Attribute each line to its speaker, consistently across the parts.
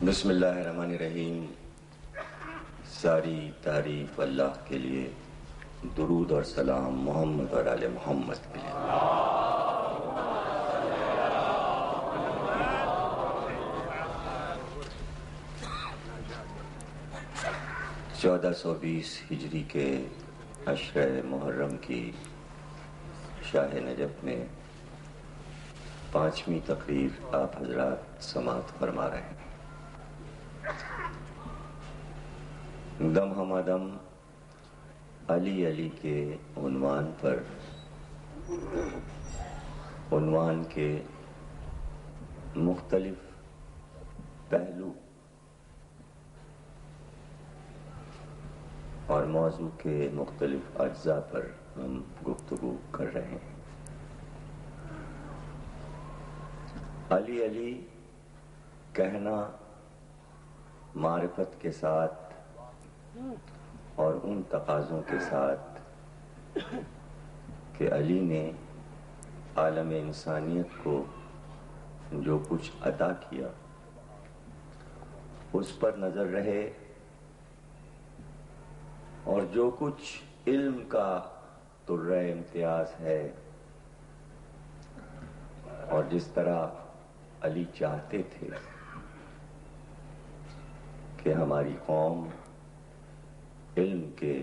Speaker 1: بسم اللہ الرحمن الرحیم. ساری تعریف اللہ کے لیے، درود اور سلام محمد اور آل محمد کے لیے. 1420 ہجری کے عشرہ محرم کی شاہ نجف میں 5ویں تقریر آپ حضرات سماعت فرما رہے ہیں. دم ہمادم علی علی کے عنوان پر عنوان کے مختلف پہلو اور موضوع کے مختلف اجزاء پر ہم گفتگو کر رہے ہیں. علی علی کہنا معرفت کے ساتھ اور ان تقاضوں کے ساتھ کہ علی نے عالم انسانیت کو جو کچھ عطا کیا اس پر نظر رہے، اور جو کچھ علم کا طرہ امتیاز ہے، اور جس طرح علی چاہتے تھے کہ ہماری قوم علم کے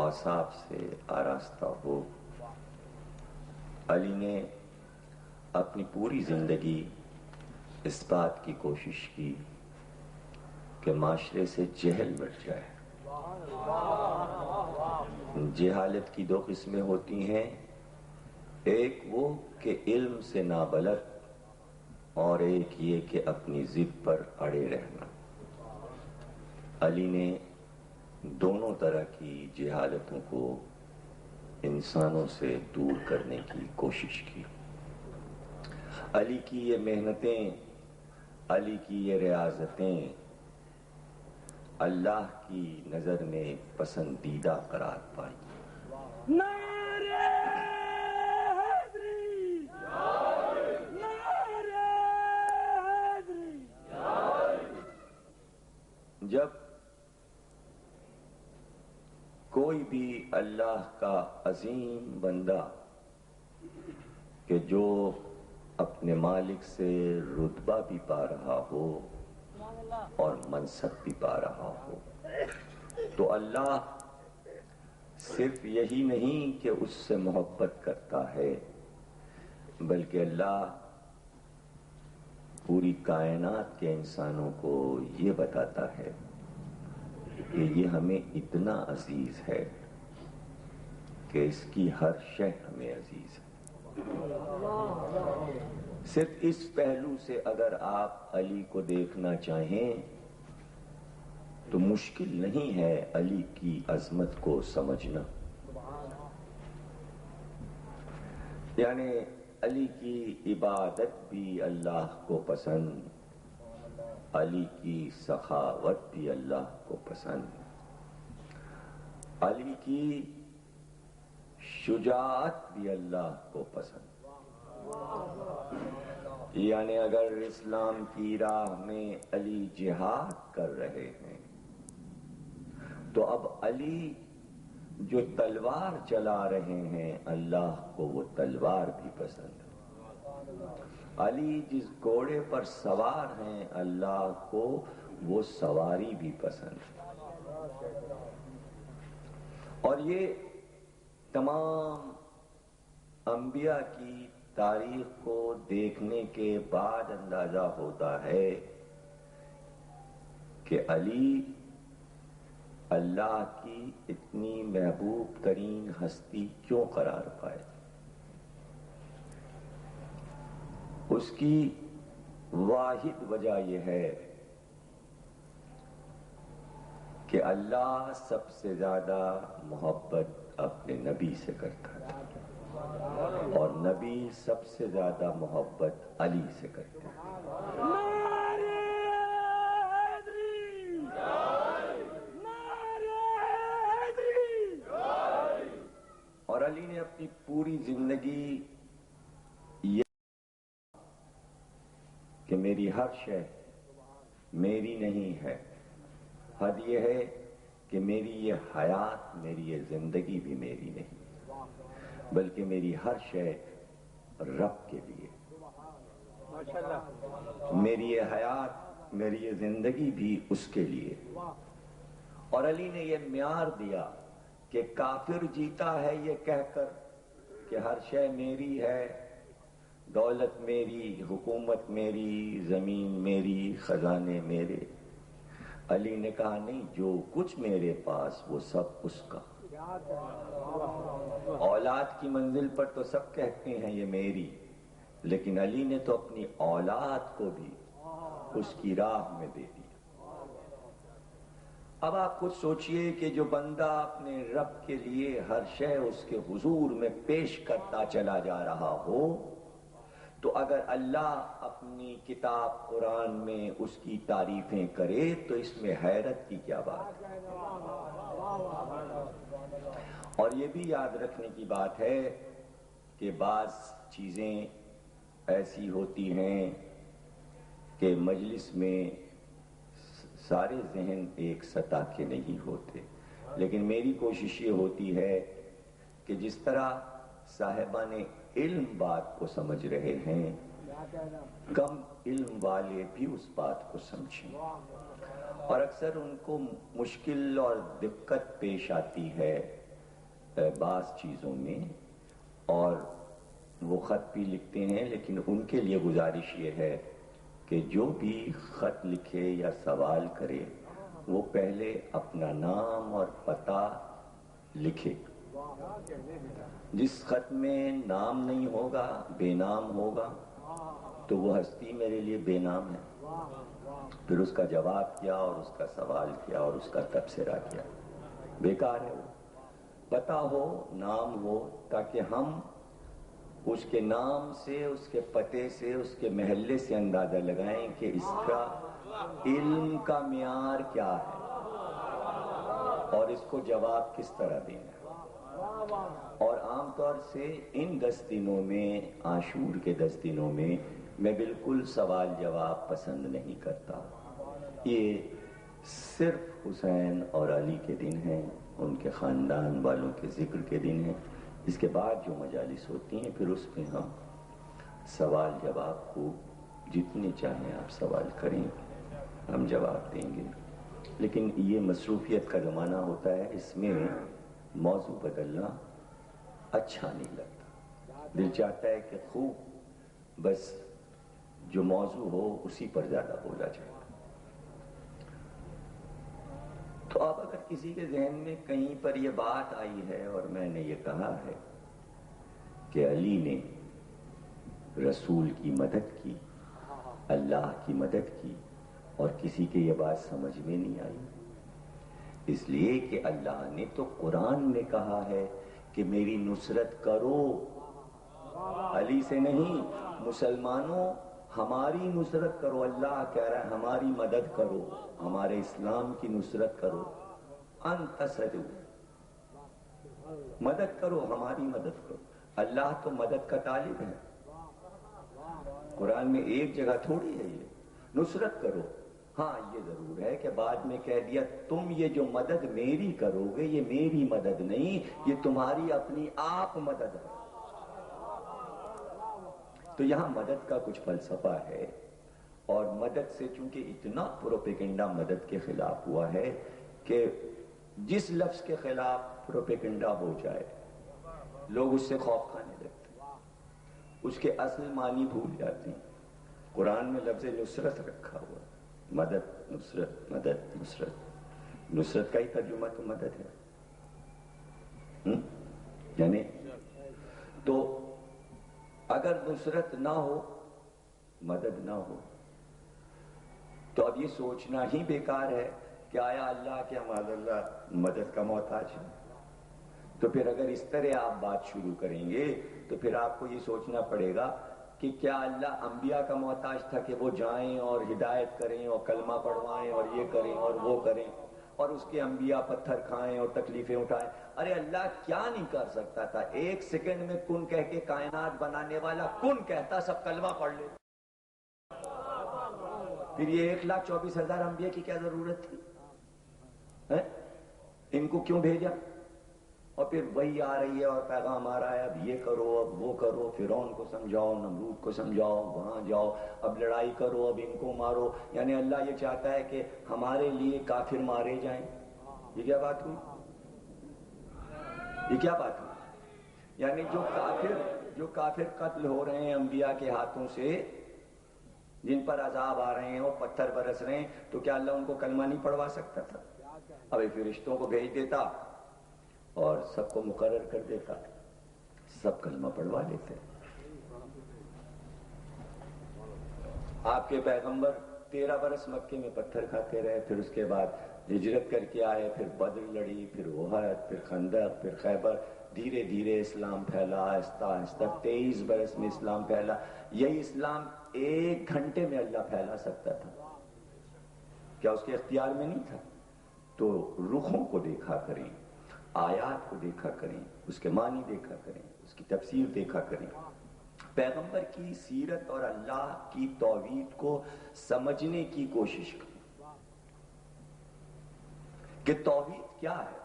Speaker 1: اوصاف سے آراستہ ہو، علی نے اپنی پوری زندگی اس بات کی کوشش کی کہ معاشرے سے جہل مٹ جائے. جہالت کی 2 قسمیں ہوتی ہیں، ایک وہ کہ علم سے نابلد، اور ایک یہ کہ اپنی ضد پر اڑے رہنا. علی نے دونوں طرح کی جہالتوں کو انسانوں سے دور کرنے کی کوشش کی. علی کی یہ محنتیں، علی کی یہ ریاضتیں اللہ کی نظر میں پسندیدہ قرار پائیں.
Speaker 2: نعرہ حیدری، نعرہ حیدری.
Speaker 1: جب کوئی بھی اللہ کا عظیم بندہ کہ جو اپنے مالک سے رتبہ بھی پا رہا ہو اور منصب بھی پا رہا ہو، تو اللہ صرف یہی نہیں کہ اس سے محبت کرتا ہے، بلکہ اللہ پوری کائنات کے انسانوں کو یہ بتاتا ہے کہ یہ ہمیں اتنا عزیز ہے کہ اس کی ہر شے ہمیں عزیز ہے. صرف اس پہلو سے اگر آپ علی کو دیکھنا چاہیں تو مشکل نہیں ہے علی کی عظمت کو سمجھنا. یعنی علی کی عبادت بھی اللہ کو پسند، علی کی سخاوت بھی اللہ کو پسند، علی کی شجاعت بھی اللہ کو پسند. یعنی اگر اسلام کی راہ میں علی جہاد کر رہے ہیں تو اب علی جو تلوار چلا رہے ہیں اللہ کو وہ تلوار بھی پسند ہے. علی جس گھوڑے پر سوار ہیں اللہ کو وہ سواری بھی پسند ہے. اور یہ تمام انبیاء کی تاریخ کو دیکھنے کے بعد اندازہ ہوتا ہے کہ علی اللہ کی اتنی محبوب ترین ہستی کیوں قرار پائے. اس کی واحد وجہ یہ ہے کہ اللہ سب سے زیادہ محبت اپنے نبی سے کرتا تھا، اور نبی سب سے زیادہ محبت علی سے کرتے ہیں.
Speaker 2: نعرہ حیدری، نعرہ حیدری.
Speaker 1: اور علی نے اپنی پوری زندگی یہ کہ میری ہر شے میری نہیں ہے، حد یہ ہے کہ میری یہ حیات، میری یہ زندگی بھی میری نہیں، بلکہ میری ہر شے رب کے لیے۔ میری یہ حیات، میری یہ زندگی بھی اس کے لیے۔ اور علی نے یہ معیار دیا کہ کافر جیتا ہے یہ کہہ کر کہ ہر شے میری ہے، دولت میری، حکومت میری، زمین میری، خزانے میرے۔ علی نے کہا نہیں، جو کچھ میرے پاس وہ سب اس کا۔ اولاد کی منزل پر تو سب کہتے ہیں یہ میری، لیکن علی نے تو اپنی اولاد کو بھی اس کی راہ میں دے دیا۔ اب آپ خود سوچئے کہ جو بندہ اپنے رب کے لیے ہر شے اس کے حضور میں پیش کرتا چلا جا رہا ہو، تو اگر اللہ اپنی کتاب قرآن میں اس کی تعریفیں کرے تو اس میں حیرت کی کیا بات ہے۔ اور یہ بھی یاد رکھنے کی بات ہے کہ بعض چیزیں ایسی ہوتی ہیں کہ مجلس میں سارے ذہن ایک سطح کے نہیں ہوتے، لیکن میری کوشش یہ ہوتی ہے کہ جس طرح صاحبان علم بات کو سمجھ رہے ہیں، کم علم والے بھی اس بات کو سمجھیں۔ اور اکثر ان کو مشکل اور دقت پیش آتی ہے بعض چیزوں میں، اور وہ خط بھی لکھتے ہیں، لیکن ان کے لیے گزارش یہ ہے کہ جو بھی خط لکھے یا سوال کرے وہ پہلے اپنا نام اور پتہ لکھے۔ جس خط میں نام نہیں ہوگا، بے نام ہوگا، تو وہ ہستی میرے لیے بے نام ہے۔ پھر اس کا جواب کیا اور اس کا سوال کیا اور اس کا تبصرہ کیا، بیکار ہے۔ وہ پتہ ہو، نام ہو، تاکہ ہم اس کے نام سے، اس کے پتے سے، اس کے محلے سے اندازہ لگائیں کہ اس کا علم کا معیار کیا ہے اور اس کو جواب کس طرح دینا ہے۔ اور عام طور سے ان 10 دنوں میں، عاشور کے 10 دنوں میں، میں بالکل سوال جواب پسند نہیں کرتا۔ یہ صرف حسین اور علی کے دن ہیں، ان کے خاندان والوں کے ذکر کے دن ہیں۔ اس کے بعد جو مجالس ہوتی ہیں پھر اس میں ہم سوال جواب کو جتنے چاہیں آپ سوال کریں، ہم جواب دیں گے۔ لیکن یہ مصروفیت کا زمانہ ہوتا ہے، اس میں موضوع بدلنا اچھا نہیں لگتا۔ دل چاہتا ہے کہ خوب بس جو موضوع ہو اسی پر زیادہ بولا جائے۔ تو اب اگر کسی کے ذہن میں کہیں پر یہ بات آئی ہے اور میں نے یہ کہا ہے کہ علی نے رسول کی مدد کی، اللہ کی مدد کی، اور کسی کے یہ بات سمجھ میں نہیں آئی، اس لیے کہ اللہ نے تو قرآن میں کہا ہے کہ میری نصرت کرو، علی سے نہیں، مسلمانوں ہماری نصرت کرو۔ اللہ کہہ رہا ہے ہماری مدد کرو، ہمارے اسلام کی نصرت کرو، انتصروا، مدد کرو، ہماری مدد کرو۔ اللہ تو مدد کا طالب ہے، قرآن میں ایک جگہ تھوڑی ہے یہ نصرت کرو۔ ہاں یہ ضرور ہے کہ بعد میں کہہ دیا تم یہ جو مدد میری کرو گے یہ میری مدد نہیں، یہ تمہاری اپنی آپ مدد ہے۔ تو یہاں مدد کا کچھ فلسفہ ہے، اور مدد سے چونکہ اتنا پروپیگنڈا مدد کے خلاف ہوا ہے کہ جس لفظ کے خلاف پروپیگنڈا ہو جائے لوگ اس سے خوف کھانے لگتے ہیں، اس کے اصل معنی بھول جاتے ہیں۔ قرآن میں لفظ نصرت رکھا ہوا، مدد، نصرت، مدد، نصرت۔ نصرت کا ہی ترجمہ تو مدد ہے، یعنی تو اگر نصرت نہ ہو، مدد نہ ہو، تو اب یہ سوچنا ہی بیکار ہے کہ آیا اللہ کے معاذ اللہ مدد کا محتاج ہے۔ تو پھر اگر اس طرح آپ بات شروع کریں گے تو پھر آپ کو یہ سوچنا پڑے گا کہ کیا اللہ انبیاء کا محتاج تھا کہ وہ جائیں اور ہدایت کریں اور کلمہ پڑھوائیں اور یہ کریں اور وہ کریں، اور اس کے انبیاء پتھر کھائیں اور تکلیفیں اٹھائیں؟ ارے اللہ کیا نہیں کر سکتا تھا؟ 1 سیکنڈ میں کن کہہ کے کائنات بنانے والا کن کہتا، سب کلمہ پڑھ لے۔ پھر یہ 1,24,000 انبیاء کی کیا ضرورت تھی؟ ان کو کیوں بھیجا؟ اور پھر وہی آ رہی ہے اور پیغام آ رہا ہے، اب یہ کرو، اب وہ کرو، فرعون کو سمجھاؤ، نمرود کو سمجھاؤ، وہاں جاؤ، اب لڑائی کرو، اب ان کو مارو۔ یعنی اللہ یہ چاہتا ہے کہ ہمارے لیے کافر مارے جائیں۔ یہ کیا بات ہوئی؟ یہ کیا بات ہوئی؟ یعنی جو کافر قتل ہو رہے ہیں انبیاء کے ہاتھوں سے، جن پر عذاب آ رہے ہیں اور پتھر برس رہے ہیں، تو کیا اللہ ان کو کلمہ نہیں پڑھوا سکتا تھا؟ اب فرشتوں کو بھیج دیتا اور سب کو مقرر کر دیتا، سب کلمہ پڑھوا لیتے۔ آپ کے پیغمبر 13 برس مکے میں پتھر کھاتے رہے، پھر اس کے بعد ہجرت کر کے آئے، پھر بدر لڑی، پھر احد، پھر خندق، پھر خیبر، دھیرے دھیرے اسلام پھیلا، آہستہ آہستہ 23 برس میں اسلام پھیلا۔ یہی اسلام 1 گھنٹے میں اللہ پھیلا سکتا تھا، کیا اس کے اختیار میں نہیں تھا؟ تو رخوں کو دیکھا کریں، آیات کو دیکھا کریں، اس کے معنی دیکھا کریں، اس کی تفسیر دیکھا کریں، پیغمبر کی سیرت اور اللہ کی توحید کو سمجھنے کی کوشش کریں کہ توحید کیا ہے۔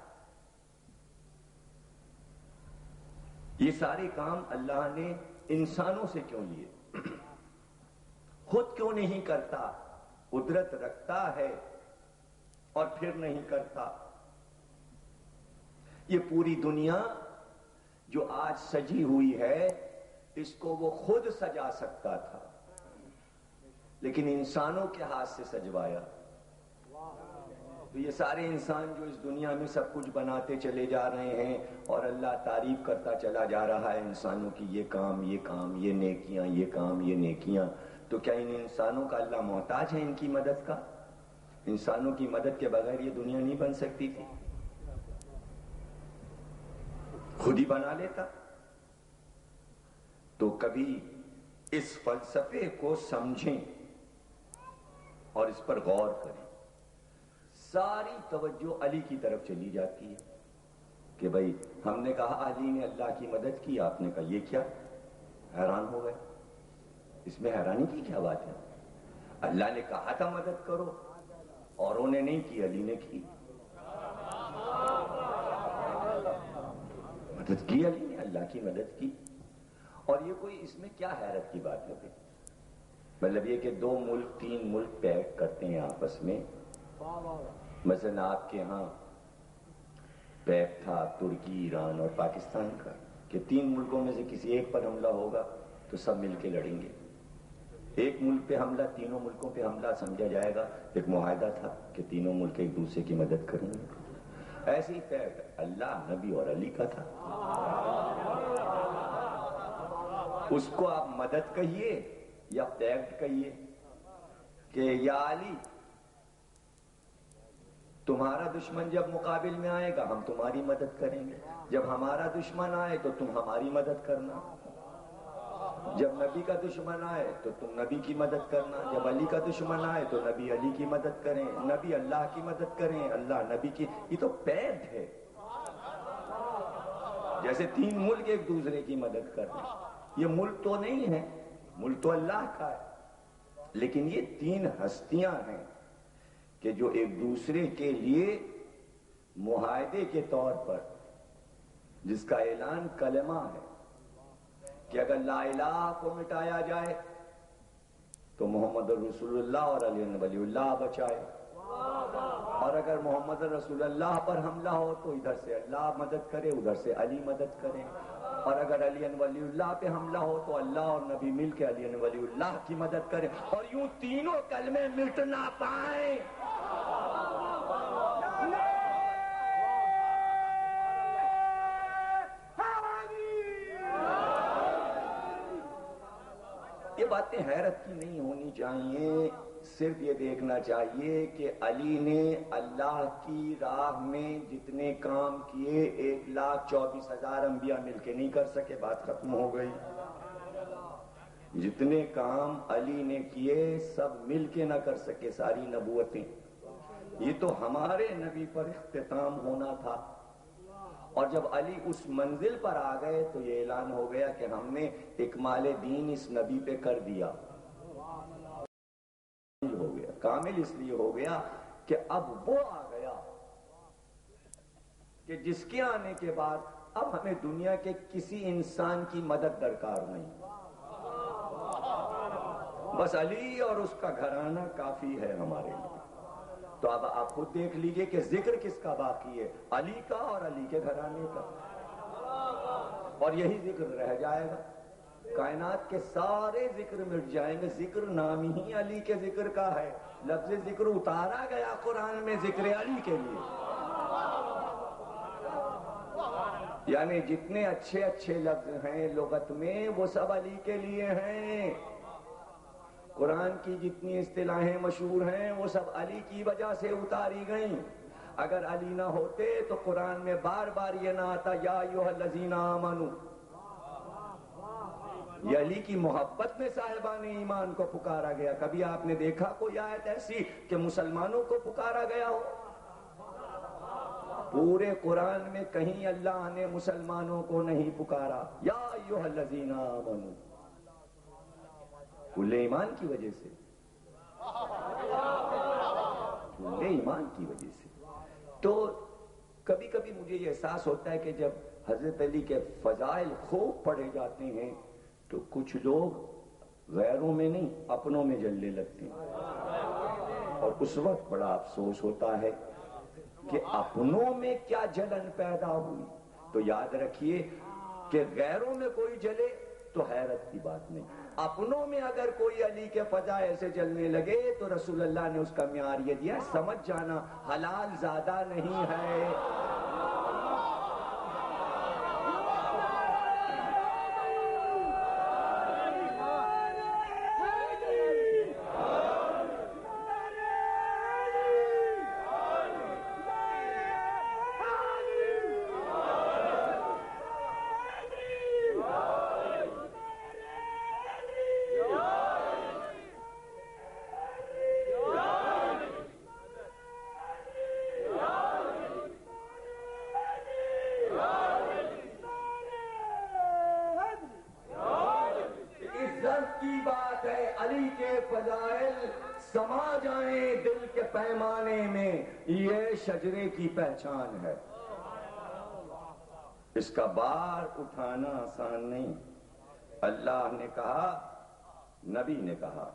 Speaker 1: یہ سارے کام اللہ نے انسانوں سے کیوں لیے؟ خود کیوں نہیں کرتا؟ قدرت رکھتا ہے اور پھر نہیں کرتا۔ یہ پوری دنیا جو آج سجی ہوئی ہے، اس کو وہ خود سجا سکتا تھا، لیکن انسانوں کے ہاتھ سے سجوایا۔ تو یہ سارے انسان جو اس دنیا میں سب کچھ بناتے چلے جا رہے ہیں اور اللہ تعریف کرتا چلا جا رہا ہے انسانوں کی، یہ کام، یہ کام، یہ نیکیاں، یہ کام، یہ نیکیاں، تو کیا ان انسانوں کا اللہ محتاج ہے ان کی مدد کا؟ انسانوں کی مدد کے بغیر یہ دنیا نہیں بن سکتی تھی، خود ہی بنا لیتا۔ تو کبھی اس فلسفے کو سمجھیں اور اس پر غور کریں۔ ساری توجہ علی کی طرف چلی جاتی ہے کہ بھئی ہم نے کہا علی نے اللہ کی مدد کی، آپ نے کہا یہ کیا؟ حیران ہو گئے۔ اس میں حیرانی کی کیا بات ہے؟ اللہ نے کہا تھا مدد کرو، اوروں نے نہیں کی، علی نے کی، مدد کی، علی نے اللہ کی مدد کی۔ اور یہ کوئی اس میں کیا حیرت کی بات ہے؟ مطلب یہ کہ 2 ملک 3 ملک پیک کرتے ہیں آپس میں، مثلا آپ کے ہاں پیک تھا ترکی، ایران اور پاکستان کا کہ 3 ملکوں میں سے کسی ایک پر حملہ ہوگا تو سب مل کے لڑیں گے۔ ایک ملک پہ حملہ، تینوں ملکوں پہ حملہ سمجھا جائے گا۔ ایک معاہدہ تھا کہ تینوں ملک ایک دوسرے کی مدد کریں گے۔ ایسے ہی پیک اللہ، نبی اور علی کا تھا۔ اس کو آپ مدد کہیے یا پیکٹ کہیے کہ یا علی تمہارا دشمن جب مقابل میں آئے گا ہم تمہاری مدد کریں گے، جب ہمارا دشمن آئے تو تم ہماری مدد کرنا، جب نبی کا دشمن آئے تو تم نبی کی مدد کرنا، جب علی کا دشمن آئے تو نبی علی کی مدد کریں، نبی اللہ کی مدد کریں، اللہ نبی کی۔ یہ تو پیکٹ ہے، جیسے 3 ملک ایک دوسرے کی مدد کریں۔ یہ ملک تو نہیں ہے، ملک تو اللہ کا ہے، لیکن یہ 3 ہستیاں ہیں کہ جو ایک دوسرے کے لیے معاہدے کے طور پر، جس کا اعلان کلمہ ہے کہ اگر لا الہ کو مٹایا جائے تو محمد رسول اللہ اور علی ولی اللہ بچائے، اور اگر محمد رسول اللہ پر حملہ ہو تو ادھر سے اللہ مدد کرے، ادھر سے علی مدد کرے، اور اگر علی ولی اللہ پہ حملہ ہو تو اللہ اور نبی مل کے علی ولی اللہ کی مدد کرے، اور یوں تینوں کلمے مٹ نہ پائیں۔ یہ باتیں حیرت کی نہیں ہونی چاہیے، صرف یہ دیکھنا چاہیے کہ علی نے اللہ کی راہ میں جتنے کام کیے 1,24,000 انبیاء مل کے نہیں کر سکے، بات ختم ہو گئی۔ جتنے کام علی نے کیے سب مل کے نہ کر سکے، ساری نبوتیں۔ یہ تو ہمارے نبی پر اختتام ہونا تھا، اور جب علی اس منزل پر آ گئے تو یہ اعلان ہو گیا کہ ہم نے اکمال دین اس نبی پہ کر دیا، ہو گیا۔ کامل اس لیے ہو گیا کہ اب وہ آ گیا کہ جس کے آنے کے بعد اب ہمیں دنیا کے کسی انسان کی مدد درکار نہیں، بس علی اور اس کا گھرانہ کافی ہے ہمارے لیے۔ تو اب آپ خود دیکھ لیجئے کہ ذکر کس کا باقی ہے، علی کا اور علی کے گھرانے کا، اور یہی ذکر رہ جائے گا۔ کائنات کے سارے ذکر مٹ جائیں گے، ذکر نام ہی علی کے ذکر کا ہے، لفظ ذکر اتارا گیا قرآن میں ذکر علی کے لیے، یعنی جتنے اچھے اچھے لفظ ہیں لغت میں وہ سب علی کے لیے ہیں، قرآن کی جتنی اصطلاحیں مشہور ہیں وہ سب علی کی وجہ سے اتاری گئیں۔ اگر علی نہ ہوتے تو قرآن میں بار بار یہ نہ آتا یا ایھا الذین آمنو، یہ علی کی محبت میں صاحبان ایمان کو پکارا گیا۔ کبھی آپ نے دیکھا کوئی آیت ایسی کہ مسلمانوں کو پکارا گیا ہو؟ پورے قرآن میں کہیں اللہ نے مسلمانوں کو نہیں پکارا، یا ایھا الذین آمنو، کل ایمان کی وجہ سے، کل ایمان کی وجہ سے۔ تو کبھی کبھی مجھے یہ احساس ہوتا ہے کہ جب حضرت علی کے فضائل خوب پڑھے جاتے ہیں تو کچھ لوگ غیروں میں نہیں اپنوں میں جلنے لگتے ہیں، اور اس وقت بڑا افسوس ہوتا ہے کہ اپنوں میں کیا جلن پیدا ہوئی۔ تو یاد رکھیے کہ غیروں میں کوئی جلے تو حیرت کی بات نہیں، اپنوں میں اگر کوئی علی کے فضائل سے جلنے لگے تو رسول اللہ نے اس کا معیار یہ دیا، سمجھ جانا حلال زیادہ نہیں ہے۔ سما جائیں دل کے پیمانے میں، یہ شجرے کی پہچان ہے، اس کا بار اٹھانا آسان نہیں۔ اللہ نے کہا، نبی نے کہا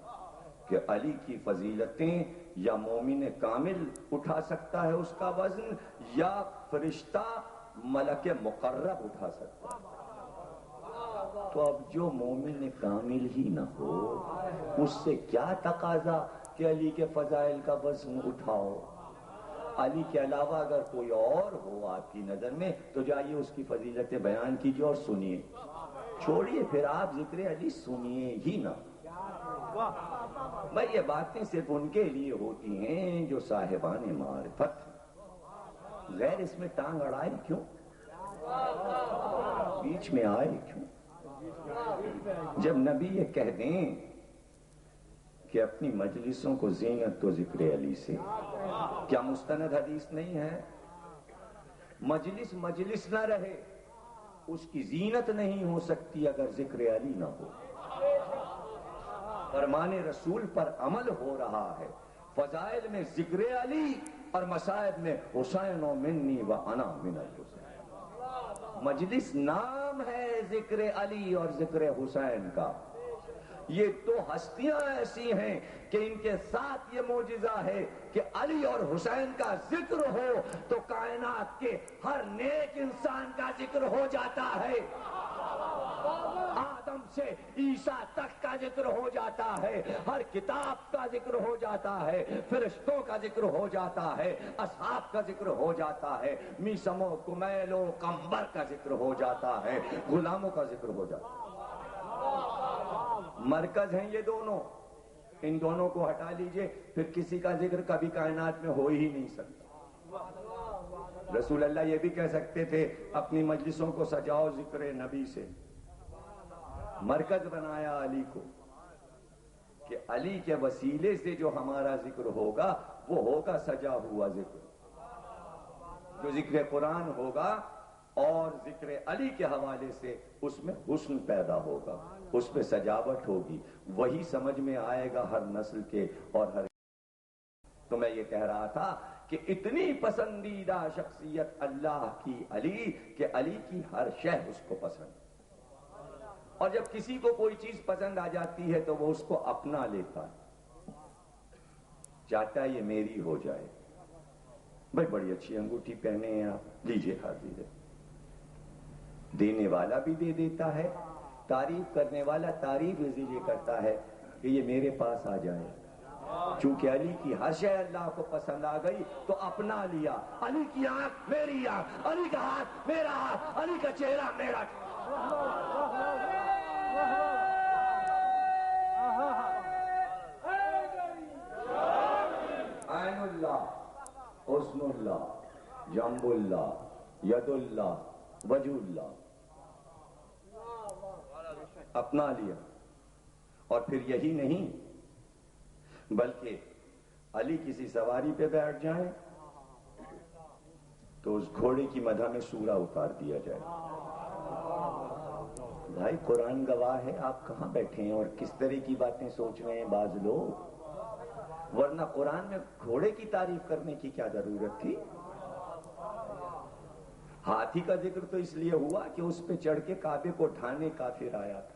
Speaker 1: کہ علی کی فضیلتیں یا مومن کامل اٹھا سکتا ہے اس کا وزن، یا فرشتہ ملک مقرب اٹھا سکتا ہے۔ تو اب جو مومن کامل ہی نہ ہو اس سے کیا تقاضا کہ علی کے فضائل کا وزن اٹھاؤ؟ علی کے علاوہ اگر کوئی اور ہو آپ کی نظر میں تو جائیے اس کی فضیلتیں بیان کیجیے اور سنیے، چھوڑیے پھر آپ ذکر علی سنیے ہی نہ۔ بھائی یہ باتیں صرف ان کے لیے ہوتی ہیں جو صاحبان معرفت، غیر اس میں ٹانگ اڑائے کیوں، بیچ میں آئے کیوں؟ جب نبی یہ کہہ دیں کہ اپنی مجلسوں کو زینت تو ذکر علی سے، کیا مستند حدیث نہیں ہے؟ مجلس مجلس نہ رہے، اس کی زینت نہیں ہو سکتی اگر ذکر علی نہ ہو۔ فرمان رسول پر عمل ہو رہا ہے، فضائل میں ذکر علی اور مصائب میں حسین و منی و انا من الحسین۔ مجلس نام ہے ذکر علی اور ذکر حسین کا، یہ دو ہستیاں ایسی ہیں کہ ان کے ساتھ یہ معجزہ ہے کہ علی اور حسین کا ذکر ہو تو کائنات کے ہر نیک انسان کا ذکر ہو جاتا ہے، آدم سے عیسیٰ تک کا ذکر ہو جاتا ہے، ہر کتاب کا ذکر ہو جاتا ہے، فرشتوں کا ذکر ہو جاتا ہے، اصحاب کا ذکر ہو جاتا ہے، میثم و کمیل و قمبر کا ذکر ہو جاتا ہے، غلاموں کا ذکر ہو جاتا ہے۔ مرکز ہیں یہ دونوں، ان دونوں کو ہٹا لیجئے پھر کسی کا ذکر کبھی کائنات میں ہو ہی نہیں سکتا۔ رسول اللہ یہ بھی کہہ سکتے تھے اپنی مجلسوں کو سجاؤ ذکر نبی سے، مرکز بنایا علی کو کہ علی کے وسیلے سے جو ہمارا ذکر ہوگا وہ ہوگا سجا ہوا ذکر، جو ذکر قرآن ہوگا اور ذکر علی کے حوالے سے اس میں حسن پیدا ہوگا، اس میں سجاوٹ ہوگی، وہی سمجھ میں آئے گا ہر نسل کے اور ہر تو میں یہ کہہ رہا تھا کہ اتنی پسندیدہ شخصیت اللہ کی علی کہ علی کی ہر شے اس کو پسند، اور جب کسی کو کوئی چیز پسند آ جاتی ہے تو وہ اس کو اپنا لیتا ہے، چاہتا ہے یہ میری ہو جائے۔ بھائی بڑی اچھی انگوٹھی پہنے ہیں آپ، لیجئے حاضر ہے۔ دینے والا بھی دے دیتا ہے، تعریف کرنے والا تعریف اس لیے کرتا ہے کہ یہ میرے پاس آ جائے۔ چونکہ علی کی ہر شے اللہ کو پسند آ گئی تو اپنا لیا۔ علی کی آنکھ میری آنکھ، علی کا ہاتھ میرا ہاتھ، علی کا چہرہ میرا عین اللہ، حسن اللہ، جنب اللہ، ید اللہ، وجہ اللہ، اپنا لیا۔ اور پھر یہی نہیں بلکہ علی کسی سواری پہ بیٹھ جائیں تو اس گھوڑے کی مدح میں سورہ اتار دیا جائے۔ بھائی قرآن گواہ ہے، آپ کہاں بیٹھے ہیں اور کس طرح کی باتیں سوچ رہے ہیں بعض لوگ، ورنہ قرآن میں گھوڑے کی تعریف کرنے کی کیا ضرورت تھی؟ ہاتھی کا ذکر تو اس لیے ہوا کہ اس پہ چڑھ کے کعبے کو ڈھانے کافر آیا تھا۔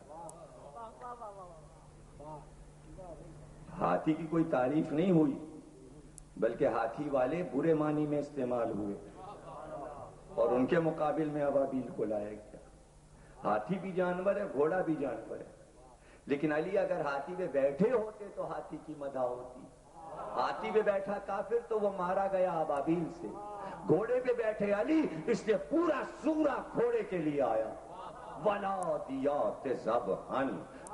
Speaker 1: ہاتھی کی کوئی تعریف نہیں ہوئی، بلکہ ہاتھی والے برے معنی میں استعمال ہوئے اور ان کے مقابل میں ابابیل کو لایا گیا۔ ہاتھی بھی جانور ہے، گھوڑا بھی جانور ہے، لیکن علی اگر ہاتھی پہ بیٹھے ہوتے تو ہاتھی کی مدح ہوتی۔ ہاتھی پہ بیٹھا کافر تو وہ مارا گیا ابابیل سے، گھوڑے پہ بیٹھے علی اس لیے پورا سورہ گھوڑے کے لیے آیا۔ وَلَادِيَاتِ ذَبْحًا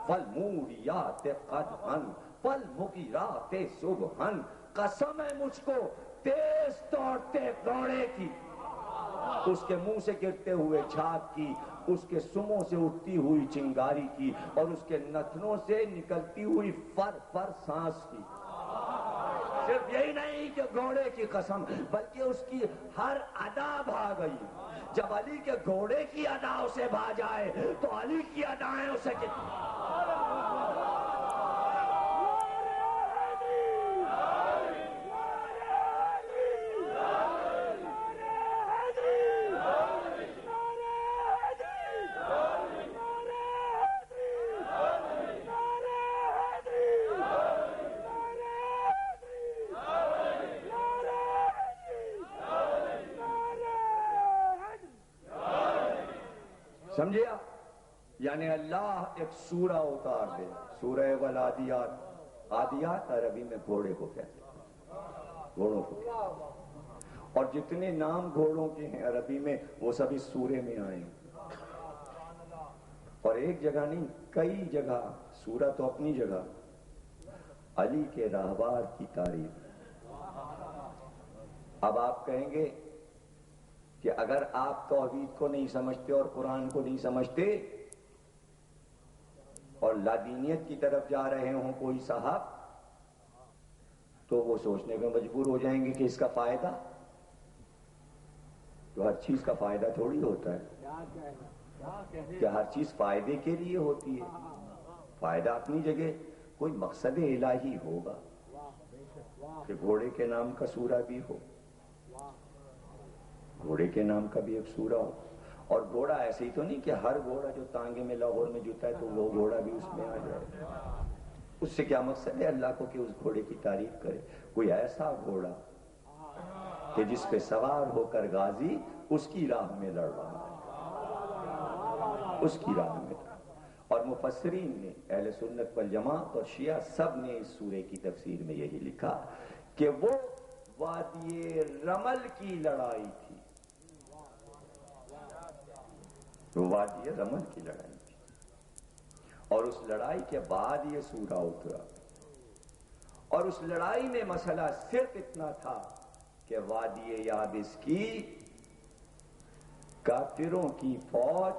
Speaker 1: فَالْمُورِيَاتِ قَدْحًا فَالْمُغِيرَاتِ صُبْحًا، قسم ہے مجھ کو تیز دوڑتے گھوڑے کی، اس کے منہ سے گرتے ہوئے جھاگ کی، اس کے سموں سے اٹھتی ہوئی چنگاری کی، اور اس کے نتنوں سے نکلتی ہوئی فر فر سانس کی۔ صرف یہی نہیں کہ گھوڑے کی قسم، بلکہ اس کی ہر ادا بھا گئی۔ جب علی کے گھوڑے کی ادا اسے بھا جائے تو علی کی ادائیں اسے کتنی سمجھیا؟ یعنی اللہ ایک سورہ اتار دے، سورہ والعادیات۔ عادیات عربی میں گھوڑے کو کہتے ہیں، گھوڑوں کو کہتے ہیں، اور جتنے نام گھوڑوں کے ہیں عربی میں وہ سب اس سورے میں آئے ہیں۔ اور ایک جگہ نہیں، کئی جگہ، سورہ تو اپنی جگہ علی کے راہبار کی تعریف۔ اب آپ کہیں گے کہ اگر آپ توحید کو نہیں سمجھتے اور قرآن کو نہیں سمجھتے اور لادینیت کی طرف جا رہے ہوں کوئی صاحب، تو وہ سوچنے میں مجبور ہو جائیں گے کہ اس کا فائدہ، تو ہر چیز کا فائدہ تھوڑی ہوتا ہے کہ ہر چیز فائدے کے لیے ہوتی ہے۔ فائدہ اپنی جگہ، کوئی مقصد الہی ہوگا کہ گھوڑے کے نام کا سورہ بھی ہو، گھوڑے کے نام کا بھی ایک سورہ ہو۔ اور گھوڑا ایسے ہی تو نہیں کہ ہر گھوڑا جو تانگے میں لاہور میں جوتا ہے تو وہ گھوڑا بھی اس میں آ جائے۔ اس سے کیا مقصد ہے اللہ کو کہ اس گھوڑے کی تعریف کرے؟ کوئی ایسا گھوڑا کہ جس پہ سوار ہو کر غازی اس کی راہ میں لڑ رہا ہے، اس کی راہ میں۔ اور مفسرین نے، اہل سنت والجماعت اور شیعہ سب نے اس سورے کی تفسیر میں یہی لکھا کہ وہ وادی رمل کی لڑائی تھی، وادی رمل کی لڑائی تھی، اور اس لڑائی کے بعد یہ سورہ اترا۔ اور اس لڑائی میں مسئلہ صرف اتنا تھا کہ وادی یابس کی کافروں کی فوج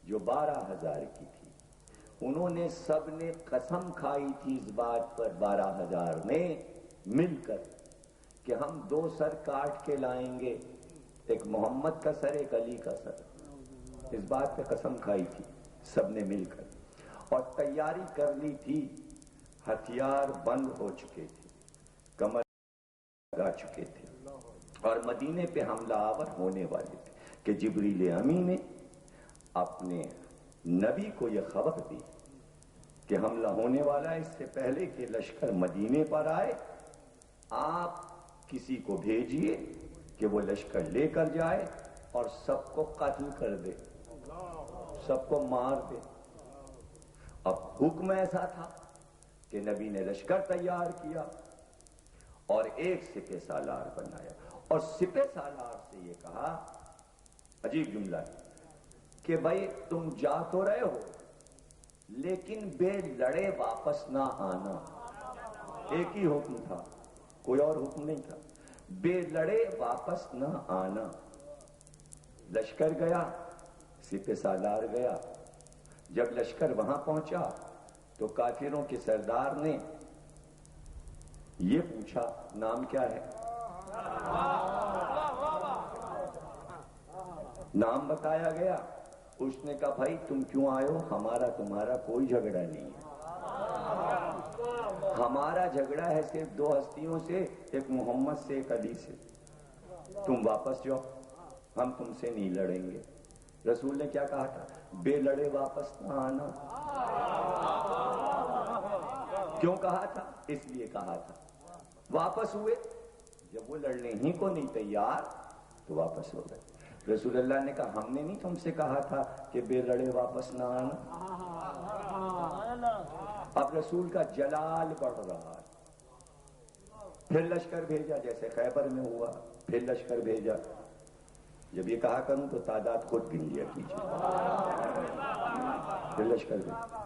Speaker 1: جو 12,000 کی تھی، انہوں نے سب نے قسم کھائی تھی اس بات پر 12,000 نے مل کر کہ ہم 2 سر کاٹ کے لائیں گے، ایک محمد کا سر ایک علی کا سر۔ اس بات پہ قسم کھائی تھی سب نے مل کر، اور تیاری کر لی تھی، ہتھیار بند ہو چکے تھے، کمر لگا چکے تھے اور مدینے پہ حملہ آور ہونے والے تھے کہ جبریل امی نے اپنے نبی کو یہ خبر دی کہ حملہ ہونے والا ہے، اس سے پہلے کہ لشکر مدینے پر آئے آپ کسی کو بھیجیے کہ وہ لشکر لے کر جائے اور سب کو قتل کر دے، سب کو مار دے۔ اب حکم ایسا تھا کہ نبی نے لشکر تیار کیا اور ایک سپہ سالار بنایا اور سپہ سالار سے یہ کہا، عجیب جملہ ہے کہ بھائی تم جا تو رہے ہو لیکن بے لڑے واپس نہ آنا۔ ایک ہی حکم تھا، کوئی اور حکم نہیں تھا، بے لڑے واپس نہ آنا۔ لشکر گیا، سپہ سالار گیا، جب لشکر وہاں پہنچا تو کافروں کے سردار نے یہ پوچھا نام کیا ہے؟ نام بتایا گیا، اس نے کہا بھائی تم کیوں آئے ہو؟ ہمارا تمہارا کوئی جھگڑا نہیں ہے، ہمارا جھگڑا ہے صرف دو ہستیوں سے، ایک محمد سے ایک علی سے، تم واپس جاؤ، ہم تم سے نہیں لڑیں گے۔ رسول نے کیا کہا تھا؟ بے لڑے واپس نہ آنا۔ کیوں کہا تھا؟ اس لیے کہا تھا۔ واپس ہوئے، جب وہ لڑنے ہی کو نہیں تیار تو واپس ہو گئے۔ رسول اللہ نے کہا ہم نے نہیں تم سے کہا تھا کہ بے لڑے واپس نہ آنا؟ اب رسول کا جلال بڑھ رہا ہے۔ پھر لشکر بھیجا، جیسے خیبر میں ہوا، پھر لشکر بھیجا۔ جب یہ کہا کروں تو تعداد خود گن لیا کیجیے۔ پھر لشکر بھیجا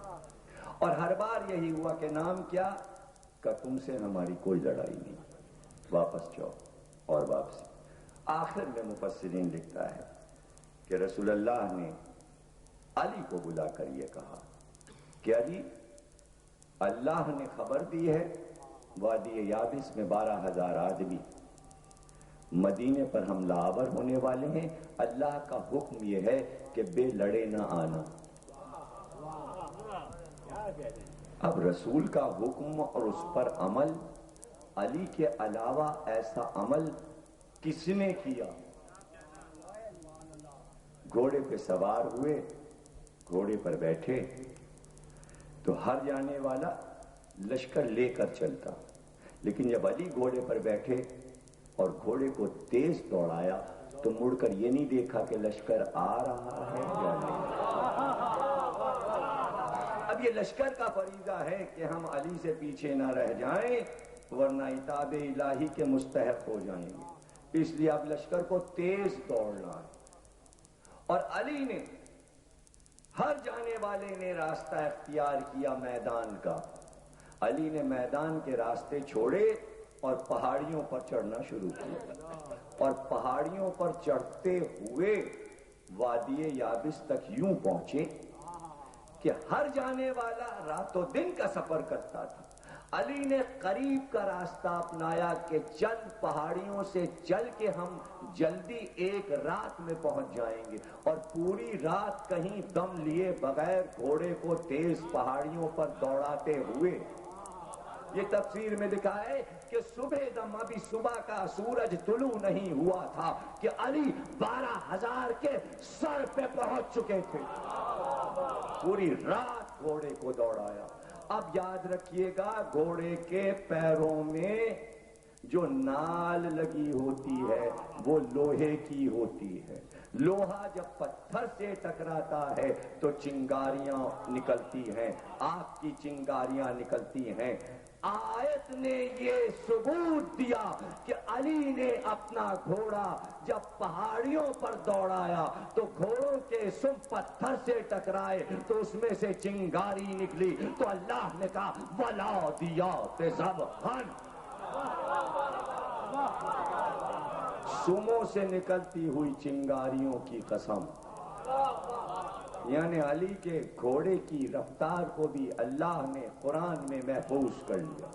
Speaker 1: اور ہر بار یہی ہوا کہ نام کیا؟ کہ تم سے ہماری کوئی لڑائی نہیں، واپس جاؤ اور واپسی۔ آخر میں مفسرین لکھتا ہے کہ رسول اللہ نے علی کو بلا کر یہ کہا کہ علی، اللہ نے خبر دی ہے وادی یابس میں 12,000 آدمی مدینے پر حملہ آور ہونے والے ہیں، اللہ کا حکم یہ ہے کہ بے لڑے نہ آنا۔ اب رسول کا حکم اور اس پر عمل، علی کے علاوہ ایسا عمل کس نے کیا؟ گھوڑے پہ سوار ہوئے، گھوڑے پر بیٹھے تو ہر جانے والا لشکر لے کر چلتا، لیکن جب علی گھوڑے پر بیٹھے اور گھوڑے کو تیز دوڑایا تو مڑ کر یہ نہیں دیکھا کہ لشکر آ رہا ہے یا نہیں۔ اب یہ لشکر کا فریضہ ہے کہ ہم علی سے پیچھے نہ رہ جائیں ورنہ عتاب الہی کے مستحق ہو جائیں گے، اس لیے اب لشکر کو تیز دوڑنا ہے۔ اور علی نے، ہر جانے والے نے راستہ اختیار کیا میدان کا۔ علی نے میدان کے راستے چھوڑے اور پہاڑیوں پر چڑھنا شروع کیا، اور پہاڑیوں پر چڑھتے ہوئے وادی یابس تک یوں پہنچے کہ ہر جانے والا رات و دن کا سفر کرتا تھا۔ علی نے قریب کا راستہ اپنایا کہ چند پہاڑیوں سے چل کے ہم جلدی ایک رات میں پہنچ جائیں گے، اور پوری رات کہیں دم لیے بغیر گھوڑے کو تیز پہاڑیوں پر دوڑاتے ہوئے۔ یہ تفسیر میں لکھا ہے کہ صبح دم، ابھی صبح کا سورج طلوع نہیں ہوا تھا کہ علی 12,000 کے سر پہ پہنچ چکے تھے۔ پوری رات گھوڑے کو دوڑایا۔ اب یاد رکھیے گا، گھوڑے کے پیروں میں جو نال لگی ہوتی ہے وہ لوہے کی ہوتی ہے۔ لوہا جب پتھر سے ٹکراتا ہے تو چنگاریاں نکلتی ہیں، آگ کی چنگاریاں نکلتی ہیں۔ آیت نے یہ ثبوت دیا کہ علی نے اپنا گھوڑا جب پہاڑیوں پر دوڑایا تو گھوڑوں کے سم پتھر سے ٹکرائے تو اس میں سے چنگاری نکلی، تو اللہ نے کہا وَلَادِيَاتِ ضَبْحًا، سموں سے نکلتی ہوئی چنگاریوں کی قسم۔ یعنی علی کے گھوڑے کی رفتار کو بھی اللہ نے قرآن میں محفوظ کر لیا۔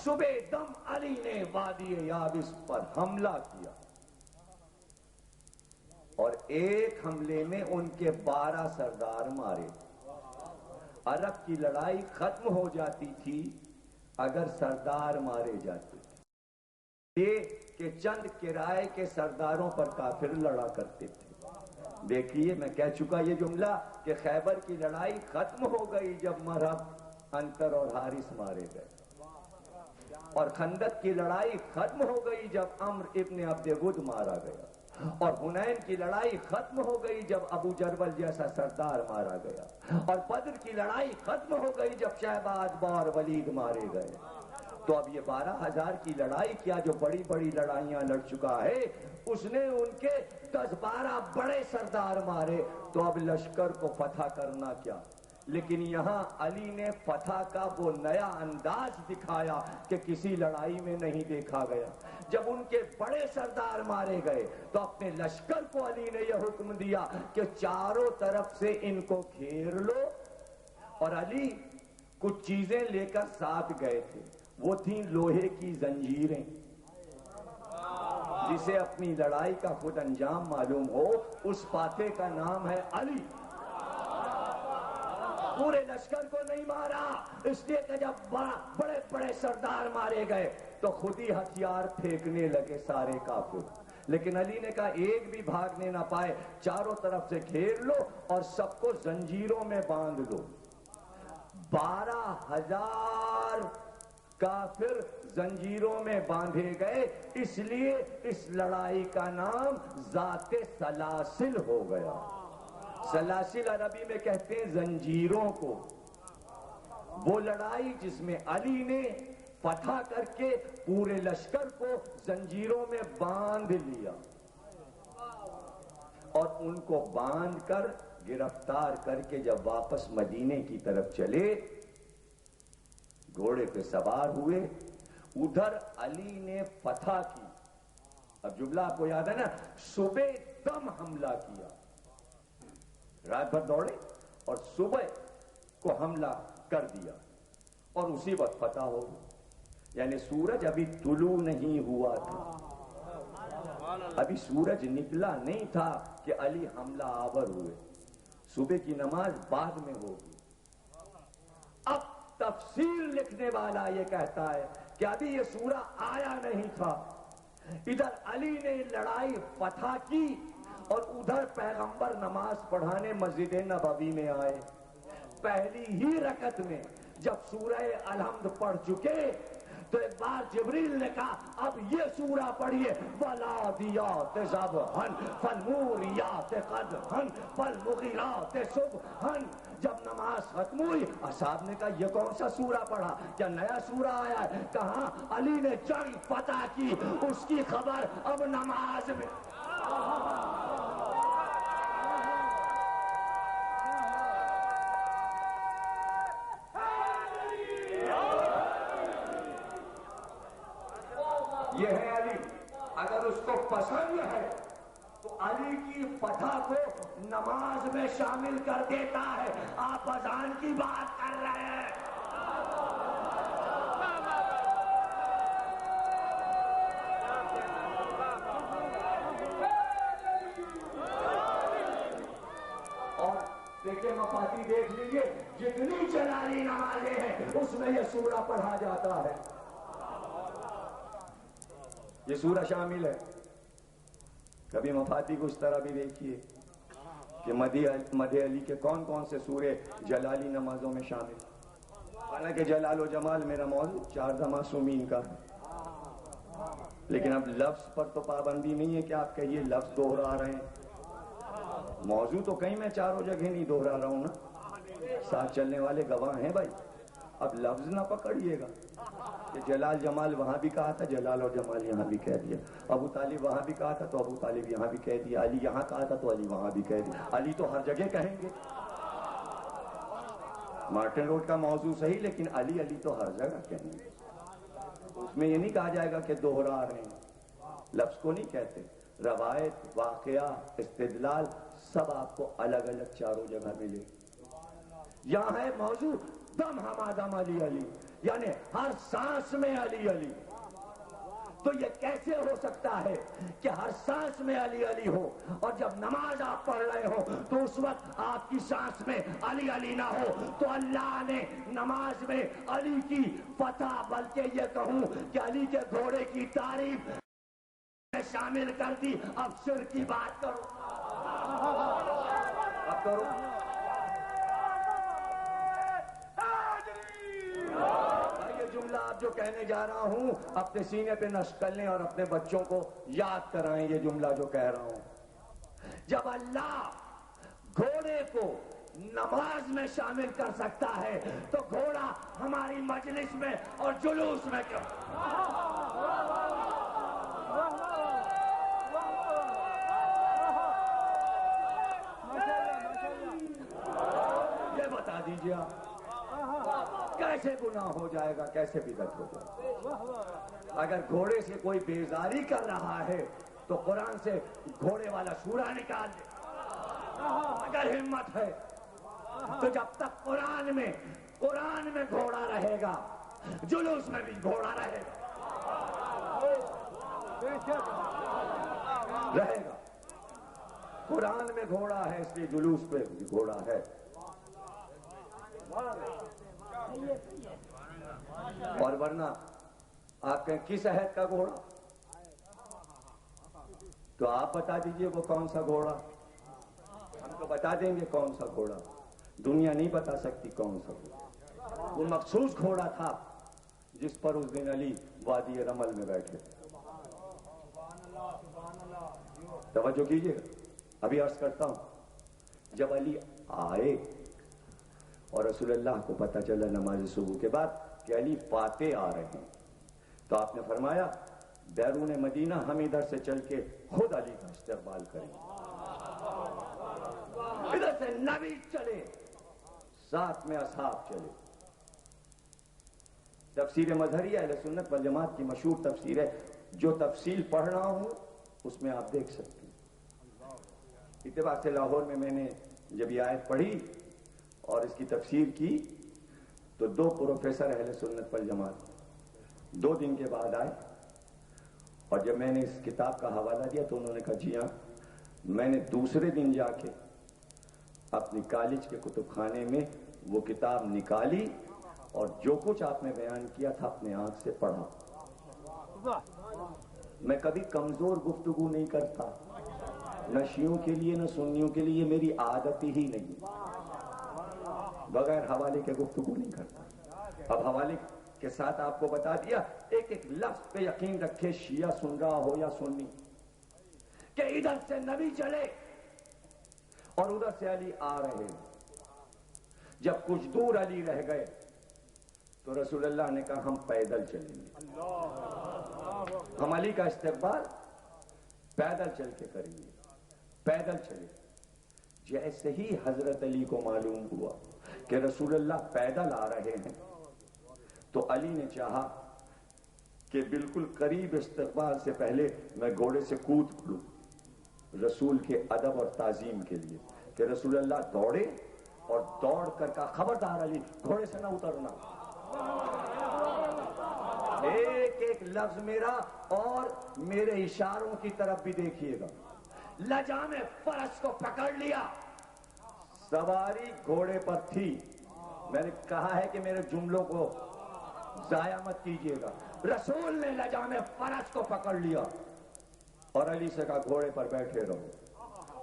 Speaker 1: صبح دم علی نے وادی یابس پر حملہ کیا اور ایک حملے میں ان کے 12 سردار مارے۔ عرب کی لڑائی ختم ہو جاتی تھی اگر سردار مارے جاتے تھے۔ یہ کہ چند کرائے کے سرداروں پر کافر لڑا کرتے تھے۔ دیکھیے میں کہہ چکا یہ جملہ کہ خیبر کی لڑائی ختم ہو گئی جب مرہب، انتر اور حارث مارے گئے، اور خندق کی لڑائی ختم ہو گئی جب عمرو ابن عبد ود مارا گیا، اور حنین کی لڑائی ختم ہو گئی جب ابو جربل جیسا سردار مارا گیا، اور بدر کی لڑائی ختم ہو گئی جب شیبہ اتبا اور ولید مارے گئے۔ تو اب یہ 12,000 کی لڑائی کیا جو بڑی بڑی لڑائیاں لڑ چکا ہے، اس نے ان کے 10-12 بڑے سردار مارے، تو اب لشکر کو فتح کرنا کیا؟ لیکن یہاں علی نے فتح کا وہ نیا انداز دکھایا کہ کسی لڑائی میں نہیں دیکھا گیا۔ جب ان کے بڑے سردار مارے گئے تو اپنے لشکر کو علی نے یہ حکم دیا کہ چاروں طرف سے ان کو گھیر لو، اور علی کچھ چیزیں لے کر ساتھ گئے تھے، وہ تھیں لوہے کی زنجیریں، جسے اپنی لڑائی کا خود انجام معلوم ہو، اس فاتح کا نام ہے علی۔ پورے لشکر کو نہیں مارا، اس لیے کہ جب بڑے بڑے سردار مارے گئے تو خود ہی ہتھیار پھینکنے لگے سارے کافر، لیکن علی نے کہا ایک بھی بھاگنے نہ پائے، چاروں طرف سے گھیر لو اور سب کو زنجیروں میں باندھ دو۔ 12,000 کافر زنجیروں میں باندھے گئے، اس لیے اس لڑائی کا نام ذات سلاسل ہو گیا۔ سلاسل عربی میں کہتے ہیں زنجیروں کو۔ وہ لڑائی جس میں علی نے فتح کر کے پورے لشکر کو زنجیروں میں باندھ لیا، اور ان کو باندھ کر گرفتار کر کے جب واپس مدینے کی طرف چلے، گھوڑے پہ سوار ہوئے، ادھر علی نے فتح کی۔ اب جملہ آپ کو یاد ہے نا، صبح دم حملہ کیا، رات بھر دوڑے اور صبح کو حملہ کر دیا، اور اسی وقت فتح ہو گئی۔ یعنی سورج ابھی طلوع نہیں ہوا تھا، ابھی سورج نکلا نہیں تھا کہ علی حملہ آور ہوئے، صبح کی نماز بعد میں ہوگی۔ اب تفسیر لکھنے والا یہ کہتا ہے کہ ابھی یہ سورہ آیا نہیں تھا، ادھر علی نے لڑائی فتح کی، اور ادھر پیغمبر نماز پڑھانے مسجد نبوی میں آئے۔ پہلی ہی رکعت میں جب سورہ الحمد پڑھ چکے تو ایک بار جبریل نے کہا اب یہ سورہ پڑھیے، وَالْعَادِيَاتِ ضَبْحًا فَالْمُورِيَاتِ قَدْحًا فَالْمُغِيرَاتِ صُبْحًا۔ جب نماز ختم ہوئی، اصحاب نے کہا یہ کون سا سورہ پڑھا، کیا نیا سورہ آیا ہے؟ کہاں علی نے جنگ فتح کی، اس کی خبر اب نماز میں۔ یہ ہے علی، اگر اس کو پسند ہے تو علی کی فتح کو نماز میں شامل کر دیتا ہے۔ آپ اذان کی بات کر رہے ہیں، اور دیکھیں مفاتی دیکھ لیجئے، جتنی جلالی نمازیں ہیں اس میں یہ سورہ پڑھا جاتا ہے، یہ سورہ شامل ہے۔ کبھی مفاتی کو اس طرح بھی دیکھیے کہ مدح علی کے کون کون سے سورے جلالی نمازوں میں شامل۔ حالانکہ جلال و جمال میرا موضوع 4 معصومین کا ہے، لیکن اب لفظ پر تو پابندی نہیں ہے کہ آپ کہیے لفظ دوہرا رہے ہیں، موضوع تو کہیں میں چاروں جگہ نہیں دوہرا رہا ہوں نا، ساتھ چلنے والے گواہ ہیں بھائی۔ اب لفظ نہ پکڑیے گا کہ جلال جمال وہاں بھی کہا تھا، جلال اور جمال یہاں بھی کہہ دیا، ابو طالب وہاں بھی کہا تھا تو ابو طالب یہاں بھی کہہ دیا، علی یہاں کہا تھا تو علی وہاں بھی کہہ دیا، علی تو ہر جگہ کہیں گے۔ مارٹن روڈ کا موضوع صحیح، لیکن علی علی تو ہر جگہ کہیں گے، اس میں یہ نہیں کہا جائے گا کہ دوہرا رہے ہیں، لفظ کو نہیں کہتے، روایت، واقعہ، استدلال سب آپ کو الگ الگ چاروں جگہ ملے۔ یہاں ہے موضوع دم ہمادم علی علی، یعنی ہر سانس میں علی علی۔ تو یہ کیسے ہو سکتا ہے کہ ہر سانس میں علی علی ہو اور جب نماز آپ پڑھ رہے ہو تو اس وقت آپ کی سانس میں علی علی نہ ہو؟ تو اللہ نے نماز میں علی کی فتح، بلکہ یہ کہوں کہ علی کے گھوڑے کی تعریف شامل کر دی۔ اب شرک کی بات کرو، اب کرو۔ یہ جملہ آپ جو کہنے جا رہا ہوں اپنے سینے پہ نشر کر لیں اور اپنے بچوں کو یاد کرائیں یہ جملہ جو کہہ رہا ہوں۔ جب اللہ گھوڑے کو نماز میں شامل کر سکتا ہے تو گھوڑا ہماری مجلس میں اور جلوس میں کیوں؟ یہ بتا دیجیے آپ کیسے گناہ ہو جائے گا، کیسے بدعت ہو جائے گا؟ اگر گھوڑے سے کوئی بیزاری کر رہا ہے تو قرآن سے گھوڑے والا سورہ نکال دے، اگر ہمت ہے تو۔ جب تک قرآن میں گھوڑا رہے گا، جلوس میں بھی گھوڑا رہے گا۔ قرآن میں گھوڑا ہے اس لیے جلوس پہ بھی گھوڑا ہے۔ اور ورنہ آپ کہیں کس عہد کا گھوڑا، تو آپ بتا دیجئے وہ کون سا گھوڑا، ہم تو بتا دیں گے کون سا گھوڑا، دنیا نہیں بتا سکتی کون سا گھوڑا۔ وہ مخصوص گھوڑا تھا جس پر اس دن علی وادی رمل میں بیٹھے۔ توجہ کیجئے، ابھی عرض کرتا ہوں، جب علی آئے اور رسول اللہ کو پتہ چلا نماز صبح کے بعد کہ علی فاتح آ رہے ہیں، تو آپ نے فرمایا بیرون مدینہ ہم ادھر سے چل کے خود علی کا استقبال کریں۔ ادھر سے نبی چلے، ساتھ میں اصحاب چلے۔ تفسیر مظہری اہل سنت والجماعت کی مشہور تفسیر ہے، جو تفصیل پڑھ رہا ہوں اس میں آپ دیکھ سکتے ہیں۔ اتفاق سے لاہور میں نے جب یہ آیت پڑھی اور اس کی تفسیر کی تو 2 پروفیسر اہل سنت والجماعت 2 دن کے بعد آئے، اور جب میں نے اس کتاب کا حوالہ دیا تو انہوں نے کہا جی ہاں، میں نے دوسرے دن جا کے اپنی کالج کے کتب خانے میں وہ کتاب نکالی اور جو کچھ آپ نے بیان کیا تھا اپنے آنکھ سے پڑھا۔ میں کبھی کمزور گفتگو نہیں کرتا، نہ شیعوں کے لیے نہ سنیوں کے لیے، میری عادت ہی نہیں، بغیر حوالے کے گفتگو نہیں کرتا۔ اب حوالے کے ساتھ آپ کو بتا دیا، ایک ایک لفظ پہ یقین رکھے، شیعہ سن رہا ہو یا سنی، کہ ادھر سے نبی چلے اور ادھر سے علی آ رہے ہیں۔ جب کچھ دور علی رہ گئے تو رسول اللہ نے کہا ہم پیدل چلیں گے، ہم علی کا استقبال پیدل چل کے کریں گے۔ پیدل چلے۔ جیسے ہی حضرت علی کو معلوم ہوا کہ رسول اللہ پیدل آ رہے ہیں تو علی نے چاہا کہ بالکل قریب استقبال سے پہلے میں گھوڑے سے کود پڑوں، رسول کے ادب اور تعظیم کے لیے، کہ رسول اللہ دوڑے اور دوڑ کر کہا خبردار علی گھوڑے سے نہ اترنا، ایک ایک لفظ میرا اور میرے اشاروں کی طرف بھی دیکھیے گا۔ لجام فرس کو پکڑ لیا، سواری گھوڑے پر تھی، میں نے کہا ہے کہ میرے جملوں کو ضائع مت کیجیے گا۔ رسول نے لجام فرس کو پکڑ لیا اور علی سے کہا گھوڑے پر بیٹھے رہو،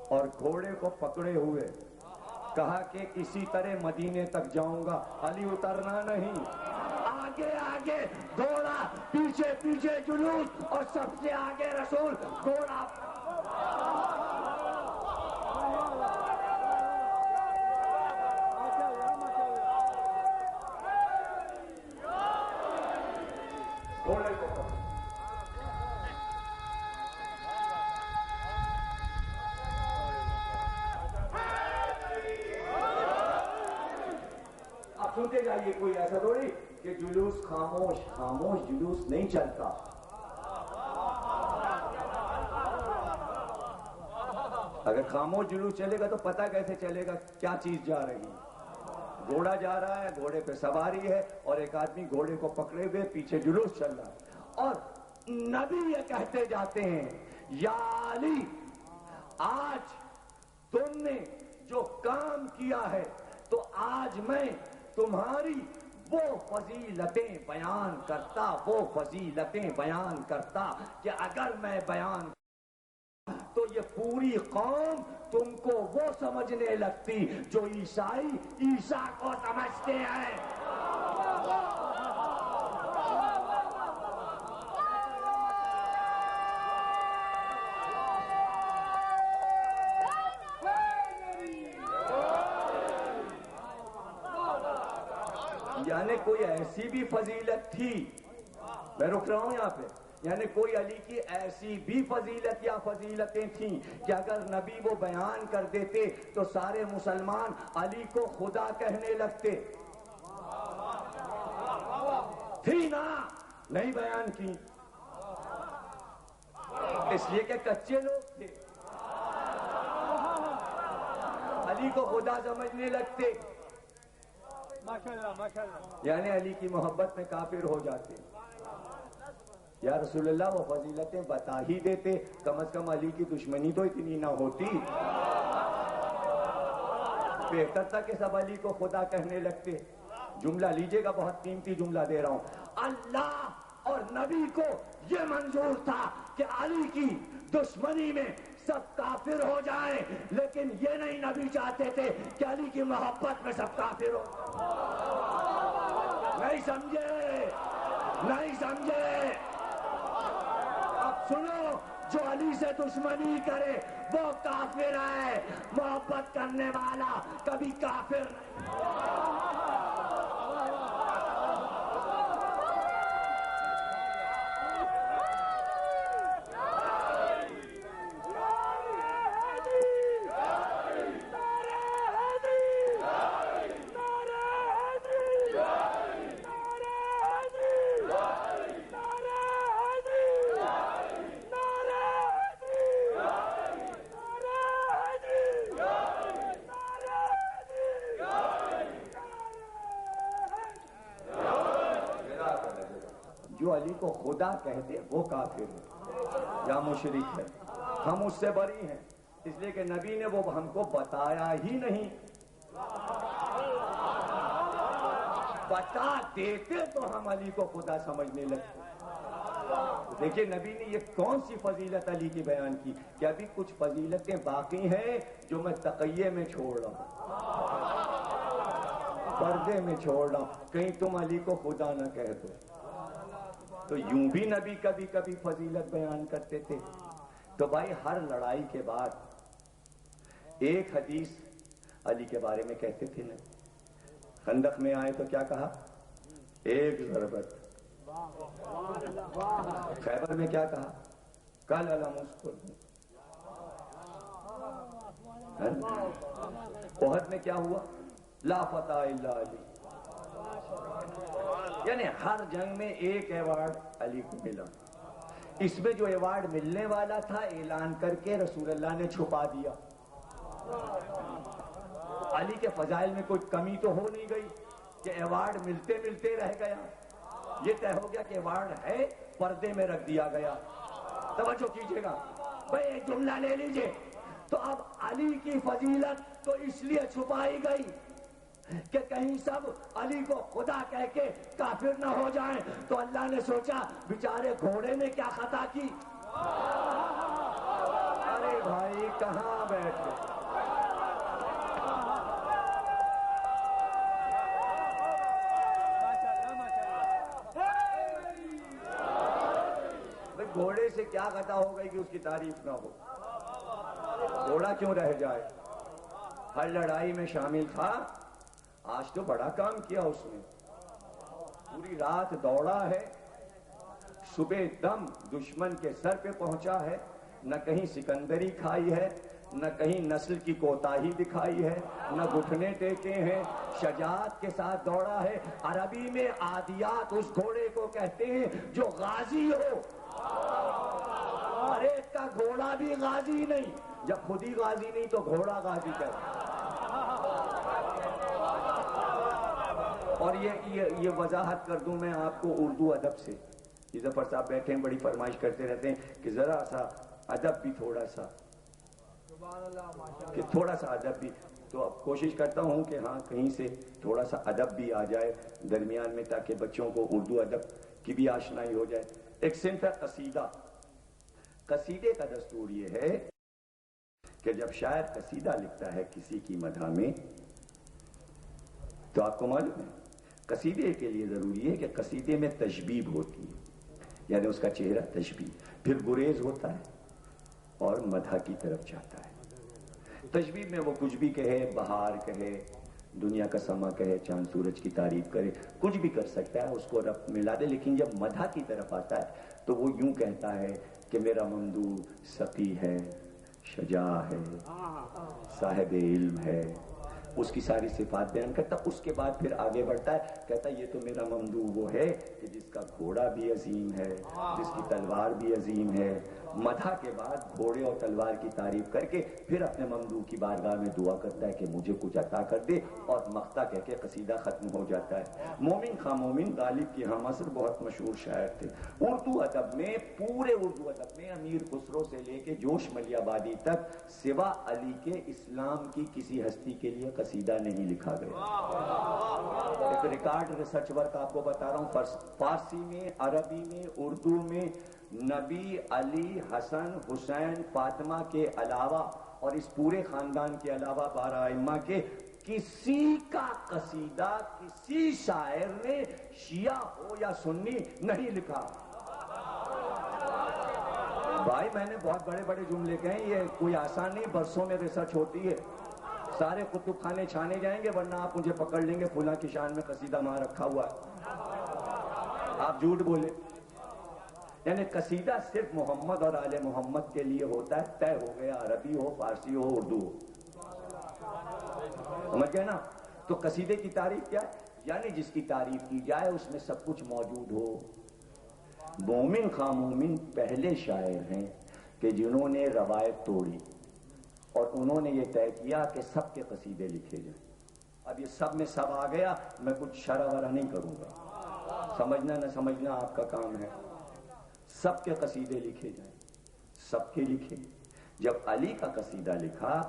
Speaker 1: اور گھوڑے کو پکڑے ہوئے کہا کہ اسی طرح مدینے تک جاؤں گا، علی اترنا نہیں، آگے آگے گھوڑا، پیچھے پیچھے جلوس، اور سب سے آگے رسول، گھوڑا۔ آپ سنتے جائیے، کوئی ایسا تھوڑی کہ جلوس خاموش خاموش جلوس نہیں چلتا۔ اگر خاموش جلوس چلے گا تو پتہ کیسے چلے گا کیا چیز جا رہی ہے؟ گھوڑا جا رہا ہے، گھوڑے پہ سواری ہے، اور ایک آدمی گھوڑے کو پکڑے ہوئے پیچھے جلوس چل رہا ہے، اور نبی یہ کہتے جاتے ہیں یا علی آج تم نے جو کام کیا ہے تو آج میں تمہاری وہ فضیلتیں بیان کرتا کہ اگر میں بیان تو یہ پوری قوم تم کو وہ سمجھنے لگتی جو عیسائی عیسیٰ کو سمجھتے ہیں. یعنی کوئی ایسی بھی فضیلت تھی، میں رک رہا ہوں یہاں پہ، یعنی کوئی علی کی ایسی بھی فضیلت یا فضیلتیں تھیں کہ اگر نبی وہ بیان کر دیتے تو سارے مسلمان علی کو خدا کہنے لگتے. تھی نا، نہیں بیان کی، اس لیے کہ کچے لوگ تھے، علی کو خدا سمجھنے لگتے، یعنی علی کی محبت میں کافر ہو جاتے. یا رسول اللہ وہ فضیلتیں بتا ہی دیتے، کم از کم علی کی دشمنی تو اتنی نہ ہوتی. بہتر تھا کہ سب علی کو خدا کہنے لگتے. جملہ لیجئے گا، بہت قیمتی جملہ دے رہا ہوں. اللہ اور نبی کو یہ منظور تھا کہ علی کی دشمنی میں سب کافر ہو جائیں، لیکن یہ نہیں نبی چاہتے تھے کہ علی کی محبت میں سب کافر ہو. نہیں سمجھے. اب سنو، جو علی سے دشمنی کرے وہ کافر ہے، محبت کرنے والا کبھی کافر نہیں. جو علی کو خدا کہتے وہ کافر ہے یا مشرک ہے. ہم اس سے بری ہیں، اس لیے کہ نبی نے وہ ہم کو بتایا ہی نہیں. بتا دیتے تو ہم علی کو خدا سمجھنے لگتے. دیکھیے نبی نے یہ کون سی فضیلت علی کی بیان کی کہ ابھی کچھ فضیلتیں باقی ہیں جو میں تقیے میں چھوڑ رہا ہوں، پردے میں چھوڑ رہا ہوں، کہیں تم علی کو خدا نہ کہہ دو. تو یوں بھی نبی کبھی کبھی فضیلت بیان کرتے تھے. تو بھائی ہر لڑائی کے بعد ایک حدیث علی کے بارے میں کہتے تھے نا. خندق میں آئے تو کیا کہا؟ ایک ضربت. خیبر میں کیا کہا؟ کل علم اس کو. احد میں کیا ہوا؟ لا فتح الا علی. یعنی ہر جنگ میں ایک ایوارڈ علی کو ملا. اس میں جو ایوارڈ ملنے والا تھا اعلان کر کے رسول اللہ نے چھپا دیا. علی کے فضائل میں کوئی کمی تو ہو نہیں گئی کہ ایوارڈ ملتے ملتے رہ گیا. یہ طے ہو گیا کہ ایوارڈ ہے، پردے میں رکھ دیا گیا. توجہ کیجیے گا بھائی، ایک جملہ لے لیجئے. تو اب علی کی فضیلت تو اس لیے چھپائی گئی کہ کہیں سب علی کو خدا کہہ کے کافر نہ ہو جائیں. تو اللہ نے سوچا بیچارے گھوڑے نے کیا خطا کی. ارے بھائی کہاں بیٹھے؟ گھوڑے سے کیا خطا ہو گئی کہ اس کی تعریف نہ ہو؟ گھوڑا کیوں رہ جائے؟ ہر لڑائی میں شامل تھا. آج تو بڑا کام کیا اس نے، پوری رات دوڑا ہے، صبح دم دشمن کے سر پہ پہنچا ہے. نہ کہیں سکندری کھائی ہے، نہ کہیں نسل کی کوتاہی دکھائی ہے، نہ گھٹنے ٹیکے ہیں. شجاعت کے ساتھ دوڑا ہے. عربی میں عادیات اس گھوڑے کو کہتے ہیں جو غازی ہو. ہر ایک کا گھوڑا بھی غازی نہیں، جب خود ہی غازی نہیں تو گھوڑا غازی کہتے ہیں. اور یہ وضاحت کر دوں میں آپ کو اردو ادب سے
Speaker 3: یہ ظفر صاحب بیٹھے ہیں، بڑی فرمائش کرتے رہتے ہیں کہ ذرا سا ادب بھی تھوڑا سا، کہ تھوڑا سا ادب بھی، تو اب کوشش کرتا ہوں کہ ہاں کہیں سے تھوڑا سا ادب بھی آ جائے درمیان میں، تاکہ بچوں کو اردو ادب کی بھی آشنائی ہو جائے۔ ایک صنف ہے قصیدہ۔ قصیدے کا دستور یہ ہے کہ جب شاعر قصیدہ لکھتا ہے کسی کی مدح میں، تو آپ کو معلوم ہے قصیدے کے لیے ضروری ہے کہ قصیدے میں تشبیب ہوتی ہے، یعنی اس کا چہرہ تشبیب، پھر گریز ہوتا ہے اور مدح کی طرف جاتا ہے۔ تشبیب میں وہ کچھ بھی کہے، بہار کہے، دنیا کا سما کہے، چاند سورج کی تعریف کرے، کچھ بھی کر سکتا ہے، اس کو رب ملا دے، لیکن جب مدح کی طرف آتا ہے تو وہ یوں کہتا ہے کہ میرا ممدوح سقی ہے، شجاع ہے، صاحب علم ہے، اس کی ساری صفات بیان کرتا، اس کے بعد پھر آگے بڑھتا ہے، کہتا ہے یہ تو میرا ممدوح وہ ہے کہ جس کا گھوڑا بھی عظیم ہے، جس کی تلوار بھی عظیم ہے۔ مدح کے بعد گھوڑے اور تلوار کی تعریف کر کے پھر اپنے ممدوح کی بارگاہ میں دعا کرتا ہے کہ مجھے کچھ عطا کر دے، اور مقطع کہہ کے قصیدہ ختم ہو جاتا ہے۔ مومن خواہ مومن غالب کی ہم عصر بہت مشہور شاعر تھے۔ اردو ادب میں، پورے اردو ادب میں امیر خسرو سے لے کے جوش ملی آبادی تک سوا علی کے اسلام کی کسی ہستی کے لیے قصیدہ نہیں لکھا گیا۔ ایک ریکارڈ ریسرچ ورک آپ کو بتا رہا ہوں، فارسی میں، عربی میں، اردو میں نبی، علی، حسن، حسین، فاطمہ کے علاوہ اور اس پورے خاندان کے علاوہ 12 ائمہ کے کسی کا قصیدہ کسی شاعر نے شیعہ ہو یا سنی نہیں لکھا۔ بھائی میں نے بہت بڑے بڑے جملے کہیں، یہ کوئی آسان نہیں، برسوں میں ریسرچ ہوتی ہے، سارے کتب خانے چھانے جائیں گے، ورنہ آپ مجھے پکڑ لیں گے فلاں کی شان میں قصیدہ وہاں رکھا ہوا ہے، آپ جھوٹ بولے۔ یعنی قصیدہ صرف محمد اور آل محمد کے لیے ہوتا ہے، طے ہو گیا، عربی ہو، فارسی ہو، اردو ہو، سمجھ گئے نا؟ تو قصیدے کی تعریف کیا ہے؟ یعنی جس کی تعریف کی جائے اس میں سب کچھ موجود ہو۔ مومن خواہ مومن پہلے شاعر ہیں کہ جنہوں نے روایت توڑی اور انہوں نے یہ طے کیا کہ سب کے قصیدے لکھے جائیں۔ اب یہ سب میں سب آ گیا، میں کچھ شرح ورح نہیں کروں گا، سمجھنا نہ سمجھنا آپ کا کام ہے۔ سب کے قصیدے لکھے جائیں، سب کے لکھے۔ جب علی کا قصیدہ لکھا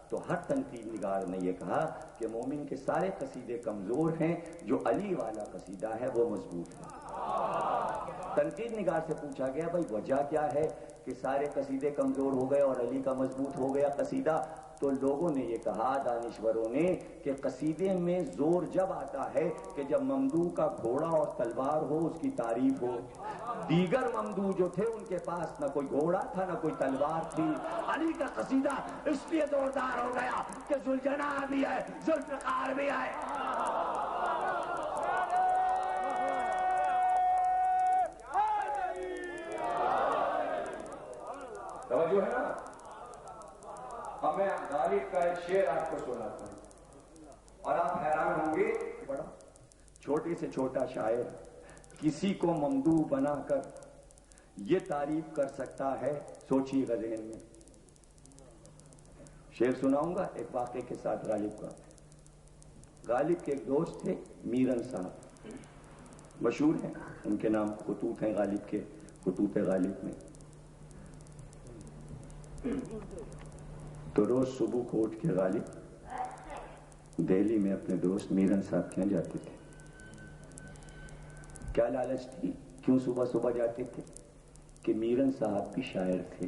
Speaker 3: تو ہر تنقید نگار نے یہ کہا کہ مومن کے سارے قصیدے کمزور ہیں، جو علی والا قصیدہ ہے وہ مضبوط ہے۔ تنقید نگار سے پوچھا گیا بھائی وجہ کیا ہے کہ سارے قصیدے کمزور ہو گئے اور علی کا مضبوط ہو گیا قصیدہ؟ تو لوگوں نے یہ کہا، دانشوروں نے، کہ قصیدے میں زور جب آتا ہے کہ جب ممدوح کا گھوڑا اور تلوار ہو، اس کی تعریف ہو۔ دیگر ممدوح جو تھے ان کے پاس نہ کوئی گھوڑا تھا نہ کوئی تلوار تھی۔ علی کا قصیدہ اس لیے زوردار ہو گیا کہ ذوالجناح بھی ہے، ذوالفقار بھی ہے۔ توجہ ہے نا؟ اب میں غالب کا ایک شعر آپ کو سناتا ہوں اور آپ حیران ہوں گے، بڑا چھوٹے سے چھوٹا شاعر کسی کو ممدوح بنا کر یہ تعریف کر سکتا ہے، سوچیے گا ذہن میں۔ شعر سناؤں گا ایک واقعے کے ساتھ غالب کا۔ غالب کے ایک دوست تھے میرن صاحب، مشہور ہیں، ان کے نام خطوط ہیں غالب کے، خطوط غالب میں۔ تو روز صبح کو اٹھ کے غالب دہلی میں اپنے دوست میرن صاحب کے یہاں جاتے تھے۔ کیا لالچ تھی، کیوں صبح صبح جاتے تھے؟ کہ میرن صاحب بھی شاعر تھے،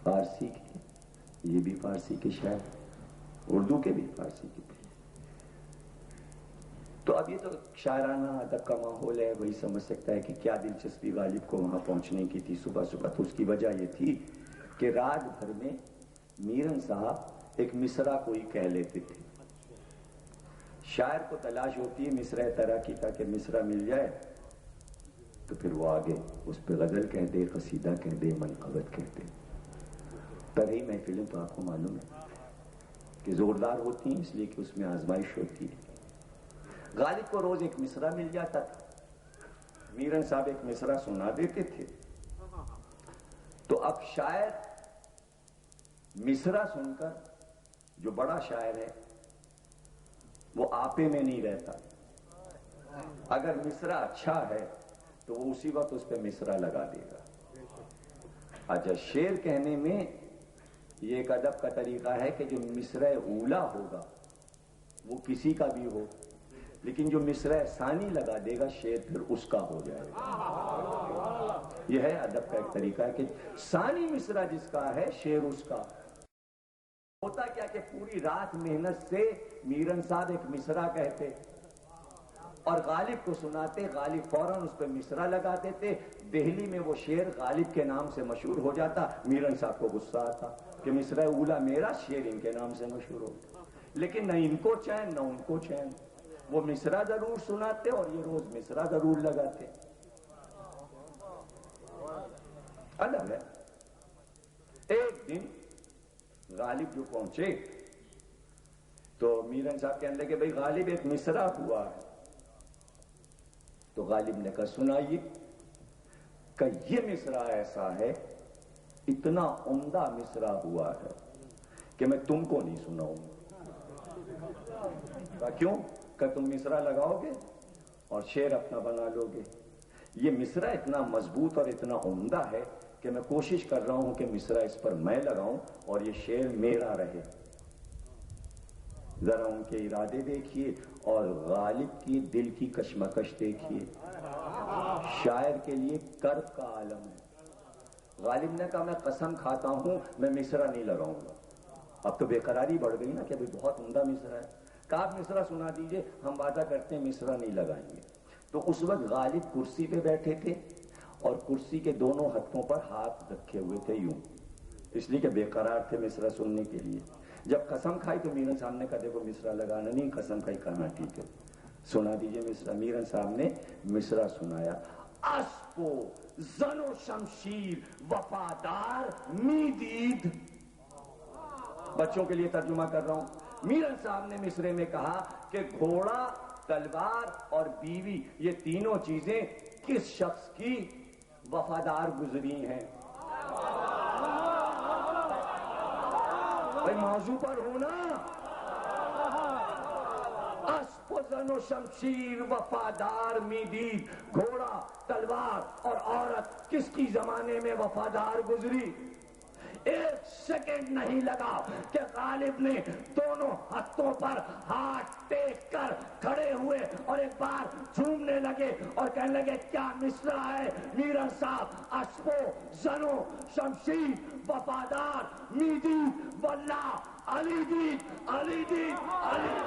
Speaker 3: فارسی کے، یہ بھی فارسی کے شاعر، اردو کے بھی، فارسی کے بھی۔ تو اب یہ تو شاعرانہ ادب کا ماحول ہے، وہی سمجھ سکتا ہے کہ کیا دلچسپی غالب کو وہاں پہنچنے کی تھی صبح صبح۔ تو اس کی وجہ یہ تھی کہ رات بھر میں میرن صاحب ایک مصرع کوئی کہہ لیتے تھے۔ شاعر کو تلاش ہوتی ہے مصرع طرح کی، تاکہ مصرع مل جائے تو پھر وہ آگے اس پہ غزل کہہ دے، قصیدہ کہہ دے، منقبت کہہ دے۔ طرح محفلیں تو آپ کو معلوم ہے کہ زوردار ہوتی ہیں، اس لیے کہ اس میں آزمائش ہوتی ہے۔ غالب کو روز ایک مصرع مل جاتا تھا، میرن صاحب ایک مصرع سنا دیتے تھے۔ تو اب شاعر مصرع سن کر، جو بڑا شاعر ہے وہ آپے میں نہیں رہتا، اگر مصرع اچھا ہے تو وہ اسی وقت اس پہ مصرع لگا دے گا. اچھا، شعر کہنے میں یہ ایک ادب کا طریقہ ہے کہ جو مصرع اولا ہوگا وہ کسی کا بھی ہو، لیکن جو مصرع ثانی لگا دے گا شعر پھر اس کا ہو جائے گا. یہ ہے ادب کا ایک طریقہ ہے کہ ثانی مصرع جس کا ہے شعر اس کا. ہوتا کیا کہ پوری رات محنت سے میرن صاحب ایک مصرع کہتے اور غالب کو سناتے، غالب فوراً اس پہ مصرع لگاتے تھے. دہلی میں وہ شعر غالب کے نام سے مشہور ہو جاتا. میرن صاحب کو غصہ آتا کہ مصرع اولا میرا، شعر ان کے نام سے مشہور ہو گیا. لیکن نہ ان کو چین نہ ان کو چین، وہ مصرع ضرور سناتے اور یہ روز مصرع ضرور لگاتے. الگ ہے. ایک دن غالب جو پہنچے تو میرن صاحب کہنے لگے بھائی غالب ایک مصرع ہوا ہے. تو غالب نے کہا سنائیے. کہ یہ مصرع ایسا ہے، اتنا عمدہ مصرع ہوا ہے کہ میں تم کو نہیں سناؤں گا. کہا کیوں؟ کہ تم مصرع لگاؤ گے اور شعر اپنا بنا لو گے. یہ مصرع اتنا مضبوط اور اتنا عمدہ ہے کہ میں کوشش کر رہا ہوں کہ مصرع اس پر میں لگاؤں اور یہ شعر میرا رہے. ذرا ان کے ارادے دیکھیے اور غالب کی دل کی کشمکش دیکھیے. شاعر کے لیے کرب کا عالم ہے. غالب نے کہا میں قسم کھاتا ہوں میں مصرع نہیں لگاؤں گا. اب تو بے قراری بڑھ گئی نا کہ بھئی بہت عمدہ مصرع ہے. کہا آپ مصرع سنا دیجئے، ہم وعدہ کرتے ہیں مصرع نہیں لگائیں گے. تو اس وقت غالب کرسی پہ بیٹھے تھے اور کرسی کے دونوں ہاتھوں پر ہاتھ رکھے ہوئے تھے یوں، اس لیے کہ بے قرار تھے مصرع سننے کے لیے. جب قسم کھائی تو میرن صاحب نے کہا دیکھو مصرع لگانا نہیں. قسم کھائی، کہنا ٹھیک ہے سنا دیجئے مصرع. میرن صاحب نے مصرع سنایا. اسب و زن و شمشیر وفادار میدید. بچوں کے لیے ترجمہ کر رہا ہوں. میرن صاحب نے مصرے میں کہا کہ گھوڑا، تلوار اور بیوی، یہ تینوں چیزیں کس شخص کی وفادار گزری ہیں. بھائی موضوع پر ہونا. اسب و زن و شمشیر وفادار میدید. گھوڑا، تلوار اور عورت کس کی زمانے میں وفادار گزری. ایک سیکنڈ نہیں لگا کہ غالب نے دونوں ہاتھوں پر ہاتھ ٹیک کر کھڑے ہوئے اور ایک بار جھومنے لگے اور کہنے لگے کیا مصرع ہے میرن صاحب. اسب و زن و شمشیر وفادار میدید واللہ علی دید علی دید علی.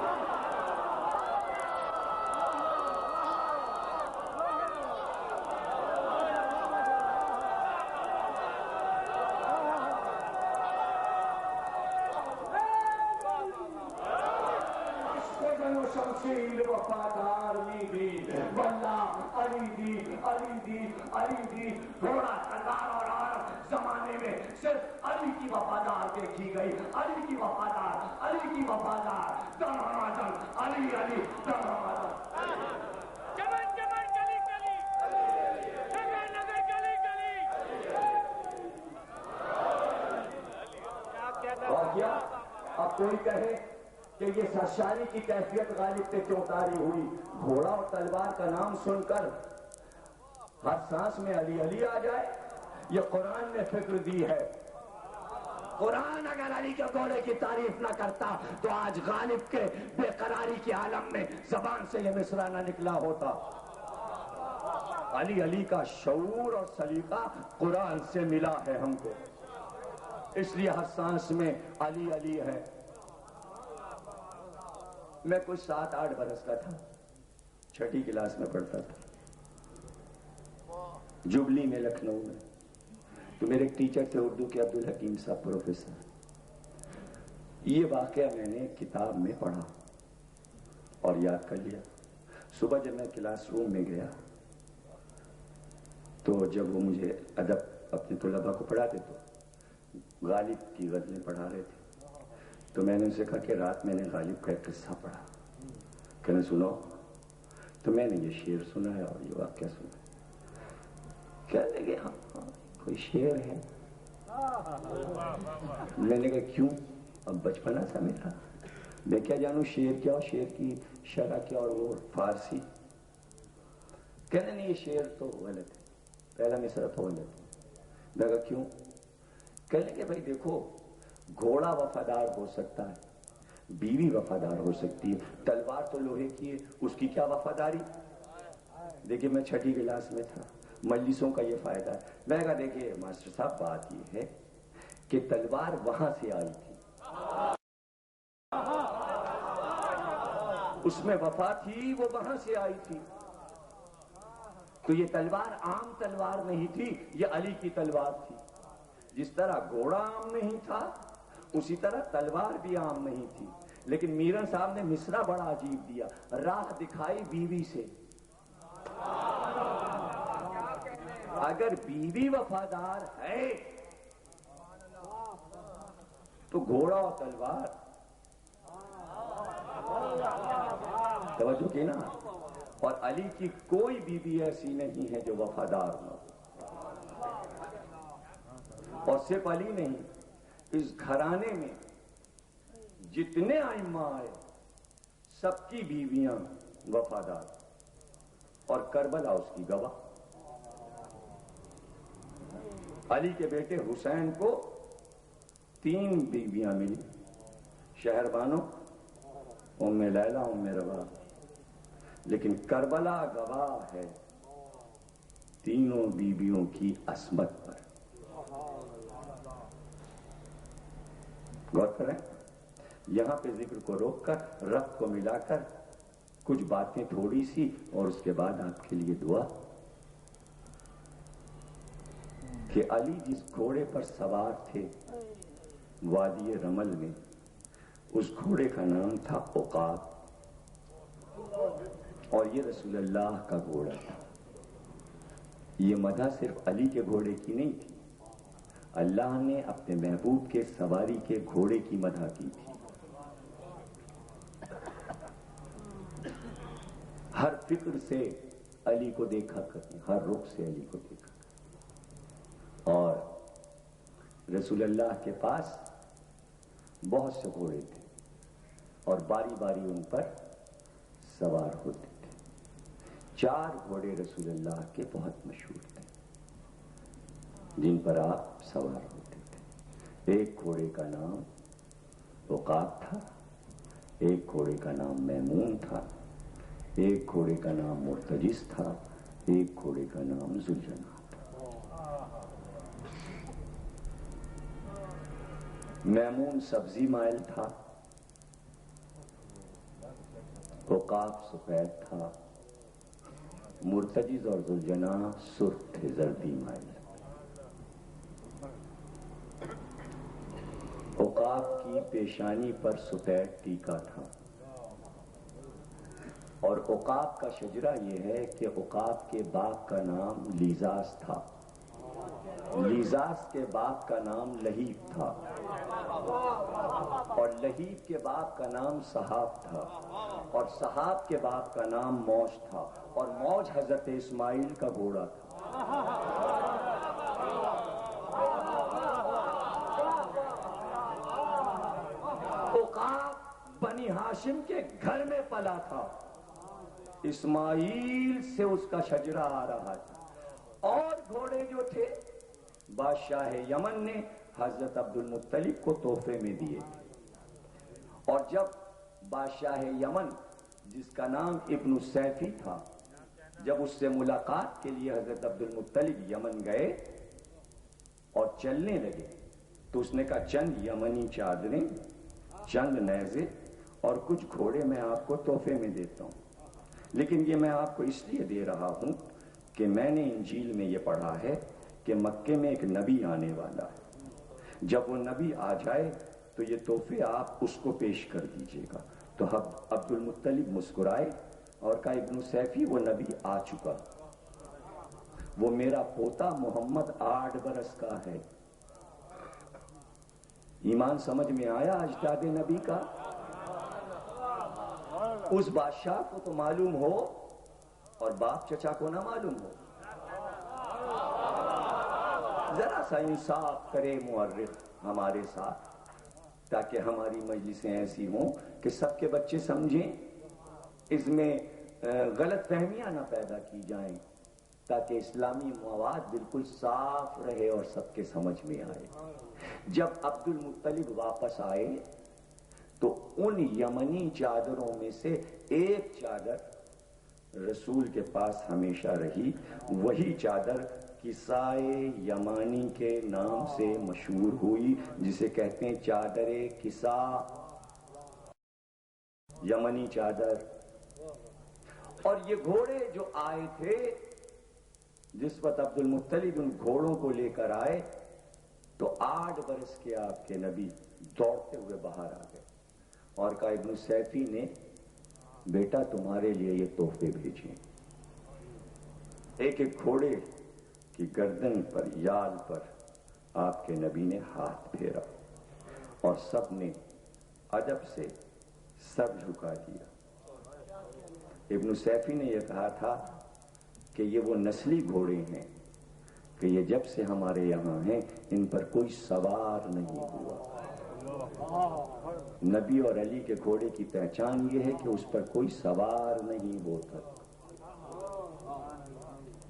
Speaker 3: شمشیر وفادار میدید واللہ علی دید علی دید علی دید. گھوڑا، تلوار اور عورت زمانے میں صرف علی کی وفادار دیکھی گئی. علی کی وفادار، علی کی وفادار. دمادم علی علی دمادم. اور کیا اب کوئی کہے کہ یہ سرشاری کی کیفیت غالب پہ کیوں طاری ہوئی. گھوڑا اور تلوار کا نام سن کر ہر سانس میں علی علی آ جائے. یہ قرآن نے فکر دی ہے. قرآن اگر علی کے گھوڑے کی تعریف نہ کرتا تو آج غالب کے بے قراری کے عالم میں زبان سے یہ مصرع نہ نکلا ہوتا. علی علی کا شعور اور سلیقہ قرآن سے ملا ہے ہم کو، اس لیے ہر سانس میں علی علی ہے. میں کچھ 7-8 برس کا تھا، چھٹی کلاس میں پڑھتا تھا جبلی میں لکھنؤ میں. تو میرے ایک ٹیچر تھے اردو کے عبدالحکیم صاحب پروفیسر. یہ واقعہ میں نے کتاب میں پڑھا اور یاد کر لیا. صبح جب میں کلاس روم میں گیا تو جب وہ مجھے ادب اپنے طلباء کو پڑھاتے تو غالب کی غزلیں پڑھا رہے تھے. تو میں نے ان سے کہا کہ رات میں نے غالب کا ایک قصہ پڑھا، کہنے سنو. تو میں نے یہ شعر سنایا اور یہ واقعہ سنا. کہنے لگے ہاں کوئی شعر ہے. میں نے کہا کیوں؟ اب بچپنا تھا میرا، میں کیا جانوں شعر کیا اور شعر کی شرح کیا اور وہ فارسی. کہنے نہیں یہ شعر تو غلط ہے، پہلا مصرع تو غلط ہے۔ میں کہا کیوں؟ کہنے کہ بھائی دیکھو گھوڑا وفادار ہو سکتا ہے، بیوی وفادار ہو سکتی ہے، تلوار تو لوہے کی ہے، اس کی کیا وفاداری؟ دیکھیے میں چھٹی کلاس میں تھا، مجلسوں کا یہ فائدہ ہے۔ میں کہا دیکھیے ماسٹر صاحب بات یہ ہے کہ تلوار وہاں سے آئی تھی، اس میں وفا تھی، وہ وہاں سے آئی تھی، تو یہ تلوار عام تلوار نہیں تھی، یہ علی کی تلوار تھی۔ جس طرح گھوڑا عام نہیں تھا اسی طرح تلوار بھی عام نہیں تھی۔ لیکن میرن صاحب نے مصرع بڑا عجیب دیا، راہ دکھائی بیوی سے۔ اگر بیوی وفادار ہے تو گھوڑا اور تلوار، توجہ کی نا، اور علی کی کوئی بیوی ایسی نہیں ہے جو وفادار نہ ہو، اور صرف علی نہیں، اس گھرانے میں جتنے ائمہ آئے سب کی بیویاں وفادار، اور کربلا اس کی گواہ۔ علی کے بیٹے حسین کو 3 بیویاں ملی، شہر بانو، ام لیلہ، ام روا، لیکن کربلا گواہ ہے تینوں بیویوں کی عصمت پر۔ غور کریں، یہاں پہ ذکر کو روک کر رب کو ملا کر کچھ باتیں تھوڑی سی، اور اس کے بعد آپ کے لیے دعا کہ علی جس گھوڑے پر سوار تھے وادی رمل میں، اس گھوڑے کا نام تھا عقاب، اور یہ رسول اللہ کا گھوڑا تھا۔ یہ مدح صرف علی کے گھوڑے کی نہیں تھی، اللہ نے اپنے محبوب کے سواری کے گھوڑے کی مدح کی تھی۔ ہر فکر سے علی کو دیکھا کرتے، ہر رخ سے علی کو دیکھا کرتے، اور رسول اللہ کے پاس بہت سے گھوڑے تھے اور باری باری ان پر سوار ہوتے تھے۔ 4 گھوڑے رسول اللہ کے بہت مشہور تھے جن پر آپ سوار ہوتے تھے۔ ایک گھوڑے کا نام عقاب تھا، ایک گھوڑے کا نام میمون تھا، ایک گھوڑے کا نام مرتجس تھا، ایک گھوڑے کا نام ذوالجناح تھا۔ میمون سبزی مائل تھا، عقاب سفید تھا، مرتجز اور ذوالجناح سرخ تھے، زردی مائل۔ عقاب کی پیشانی پر سفید ٹیکا تھا، اور عقاب کا شجرہ یہ ہے کہ عقاب کے باغ کا نام لیزاس تھا، لیزاس کے باغ کا نام لہیب تھا، اور لہیب کے باغ کا نام صحاب تھا، اور صحاب کے باغ کا نام موج تھا، اور موج حضرت اسماعیل کا گھوڑا تھا۔ عقاب بنی ہاشم کے گھر میں پلا تھا، اسماعیل سے اس کا شجرہ آ رہا تھا۔ اور گھوڑے جو تھے بادشاہ یمن نے حضرت عبد المطلب کو تحفے میں دیے تھے، اور جب بادشاہ یمن جس کا نام ابن السیفی تھا، جب اس سے ملاقات کے لیے حضرت عبد المطلب یمن گئے اور چلنے لگے تو اس نے کہا چند یمنی چادریں، چند نیزے اور کچھ گھوڑے میں آپ کو تحفے میں دیتا ہوں، لیکن یہ میں آپ کو اس لیے دے رہا ہوں کہ میں نے انجیل میں یہ پڑھا ہے کہ مکے میں ایک نبی آنے والا ہے، جب وہ نبی آ جائے تو یہ تحفے آپ اس کو پیش کر دیجئے گا۔ تو عبد المطلب مسکرائے اور کہا ابن سیفی وہ نبی آ چکا، وہ میرا پوتا محمد 8 برس کا ہے۔ ایمان سمجھ میں آیا اجداد نبی کا؟ اس بادشاہ کو تو معلوم ہو اور باپ چچا کو نہ معلوم ہو۔ ذرا سا انصاف کرے مورخ ہمارے ساتھ تاکہ ہماری مجلسیں ایسی ہوں کہ سب کے بچے سمجھیں۔ اس میں غلط فہمیاں نہ پیدا کی جائیں، تاکہ اسلامی مواد بالکل صاف رہے اور سب کے سمجھ میں آئے۔ جب عبد المطلب واپس آئے تو ان یمنی چادروں میں سے ایک چادر رسول کے پاس ہمیشہ رہی، وہی چادر کسائے یمانی کے نام سے مشہور ہوئی، جسے کہتے ہیں چادر کسا، یمنی چادر۔ اور یہ گھوڑے جو آئے تھے، جس وقت عبد المطلب ان گھوڑوں کو لے کر آئے تو 8 برس کے آپ کے نبی دوڑتے ہوئے باہر آ گئے اور کہا ابن سیفی نے بیٹا تمہارے لیے یہ تحفے بھیجے۔ ایک ایک گھوڑے کی گردن پر، یال پر آپ کے نبی نے ہاتھ پھیرا اور سب نے ادب سے سر جھکا دیا۔ ابن سیفی نے یہ کہا تھا کہ یہ وہ نسلی گھوڑے ہیں کہ یہ جب سے ہمارے یہاں ہیں ان پر کوئی سوار نہیں ہوا۔ نبی اور علی کے گھوڑے کی پہچان یہ ہے کہ اس پر کوئی سوار نہیں ہوتا،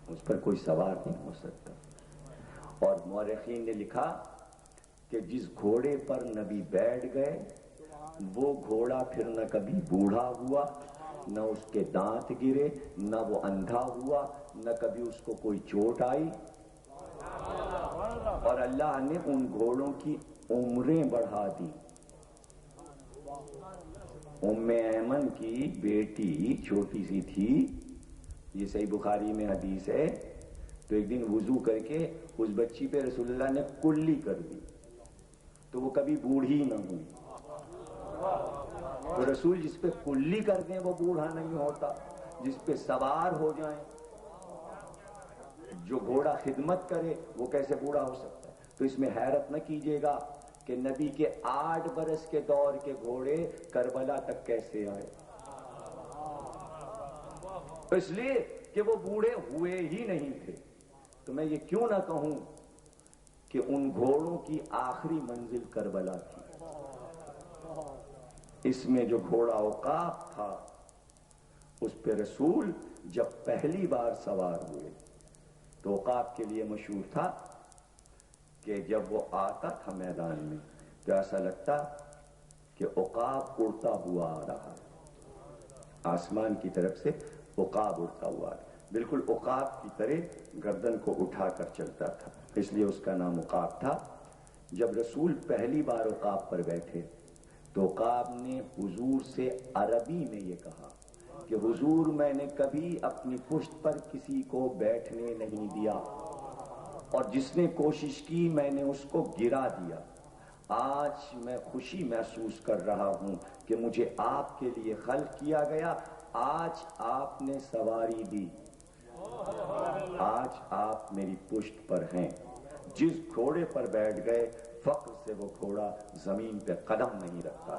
Speaker 3: اس پر کوئی سوار نہیں ہو سکتا۔ اور مورخین نے لکھا کہ جس گھوڑے پر نبی بیٹھ گئے وہ گھوڑا پھر نہ کبھی بوڑھا ہوا، نہ اس کے دانت گرے، نہ وہ اندھا ہوا، نہ کبھی اس کو کوئی چوٹ آئی۔ اور اللہ نے ان گھوڑوں کی عمریں بڑھا دی۔ ام ایمن کی بیٹی چھوٹی سی تھی، یہ صحیح بخاری میں حدیث ہے، تو ایک دن وضو کر کے اس بچی پہ رسول اللہ نے کلی کر دی تو وہ کبھی بوڑھی نہ ہوئی۔ تو رسول جس پہ کلی کر دیں وہ بوڑھا نہیں ہوتا، جس پہ سوار ہو جائیں، جو گھوڑا خدمت کرے وہ کیسے بوڑھا ہو سکتا ہے؟ تو اس میں حیرت نہ کیجیے گا کہ نبی کے 8 برس کے دور کے گھوڑے کربلا تک کیسے آئے، اس لیے کہ وہ بوڑھے ہوئے ہی نہیں تھے۔ تو میں یہ کیوں نہ کہوں کہ ان گھوڑوں کی آخری منزل کربلا تھی۔ اس میں جو گھوڑا اوقاف تھا اس پہ رسول جب پہلی بار سوار ہوئے تو اوقاف کے لیے مشہور تھا کہ جب وہ آتا تھا میدان میں تو ایسا لگتا کہ عقاب اڑتا ہوا آ رہا ہے، آسمان کی طرف سے عقاب اڑتا ہوا، بالکل عقاب کی طرح گردن کو اٹھا کر چلتا تھا، اس لیے اس کا نام عقاب تھا۔ جب رسول پہلی بار عقاب پر بیٹھے تو عقاب نے حضور سے عربی میں یہ کہا کہ حضور میں نے کبھی اپنی پشت پر کسی کو بیٹھنے نہیں دیا، اور جس نے کوشش کی میں نے اس کو گرا دیا۔ آج میں خوشی محسوس کر رہا ہوں کہ مجھے آپ کے لیے خلق کیا گیا، آج آپ نے سواری دی، آج آپ میری پشت پر ہیں۔ جس گھوڑے پر بیٹھ گئے فخر سے وہ گھوڑا زمین پہ قدم نہیں رکھتا،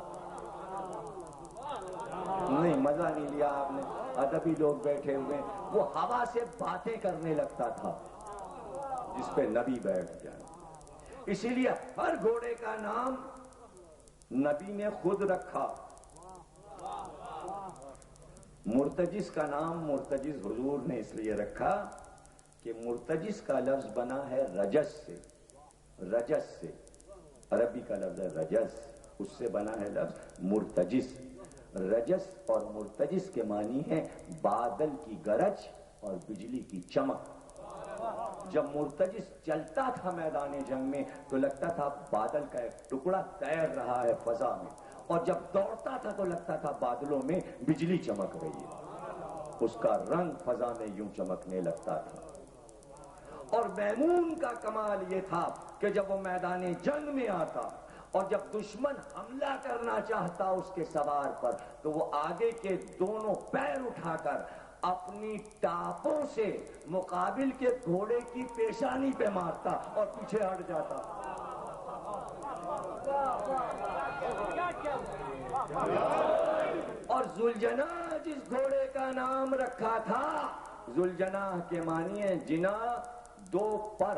Speaker 3: نہیں مزہ نہیں لیا آپ نے، ادبی لوگ بیٹھے ہوئے، وہ ہوا سے باتیں کرنے لگتا تھا جس پہ نبی بیٹھ جائے۔ اسی لیے ہر گھوڑے کا نام نبی نے خود رکھا۔ مرتجس کا نام مرتجس حضور نے اس لیے رکھا کہ مرتجس کا لفظ بنا ہے رجس سے، رجس سے، عربی کا لفظ ہے رجس، اس سے بنا ہے لفظ مرتجس۔ رجس اور مرتجس کے معنی ہے بادل کی گرج اور بجلی کی چمک۔ جب مرتجس چلتا تھا میدان جنگ میں تو لگتا تھا بادل کا ایک ٹکڑا تیر رہا ہے فضا میں، اور جب دوڑتا تھا تو لگتا تھا بادلوں میں بجلی چمک رہی ہے، اس کا رنگ فضا میں یوں چمکنے لگتا تھا۔ اور میمون کا کمال یہ تھا کہ جب وہ میدان جنگ میں آتا اور جب دشمن حملہ کرنا چاہتا اس کے سوار پر تو وہ آگے کے دونوں پیر اٹھا کر اپنی ٹاپوں سے مقابل کے گھوڑے کی پیشانی پہ مارتا اور پیچھے ہٹ جاتا۔ اور ذوالجناح جس گھوڑے کا نام رکھا تھا، ذوالجناح کے معنی ہے جناح، 2 پر،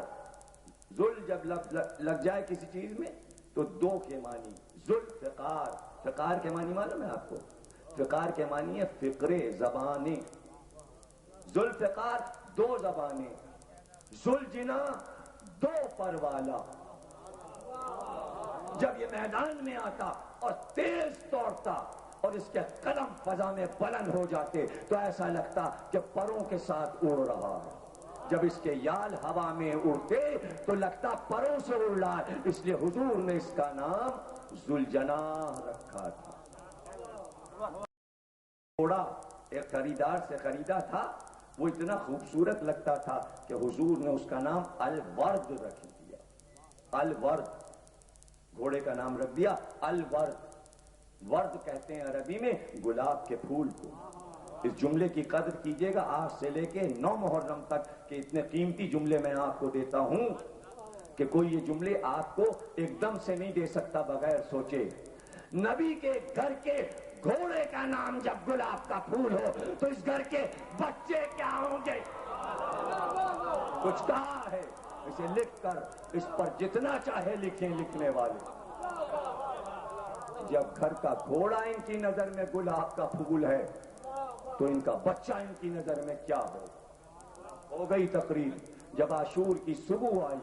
Speaker 3: ذل جب لگ جائے کسی چیز میں تو 2 کے معنی، ذوالفقار، فقار کے معنی معلوم ہے آپ کو، فقار کے معنی ہے فقرے، زبانیں. ذوالفقار 2 زبانیں، ذوالجناح 2 پر والا. جب یہ میدان میں آتا اور تیز دوڑتا اور اس کے قدم فضا میں بلند ہو جاتے تو ایسا لگتا کہ پروں کے ساتھ اڑ رہا ہے. جب اس کے یال ہوا میں اڑتے تو لگتا پروں سے اڑ رہا ہے. اس لیے حضور نے اس کا نام ذوالجناح رکھا تھا. گھوڑا ایک خریدار سے خریدا تھا، وہ اتنا خوبصورت لگتا تھا کہ حضور نے اس کا نام الورد رکھ دیا. الورد، گھوڑے کا نام رکھ دیا الورد. ورد کہتے ہیں عربی میں گلاب کے پھول کو. اس جملے کی قدر کیجئے گا آج سے لے کے 9 محرم تک کہ اتنے قیمتی جملے میں آپ کو دیتا ہوں کہ کوئی یہ جملے آپ کو ایک دم سے نہیں دے سکتا بغیر سوچے. نبی کے گھر کے گھوڑے کا نام جب گلاب کا پھول ہو تو اس گھر کے بچے کیا ہوں گے؟ کچھ کہا ہے، اسے لکھ کر اس پر جتنا چاہے لکھیں لکھنے والے. جب گھر کا گھوڑا ان کی نظر میں گلاب کا پھول ہے تو ان کا بچہ ان کی نظر میں کیا ہو گئی تقریر. جب عاشور کی صبح آئی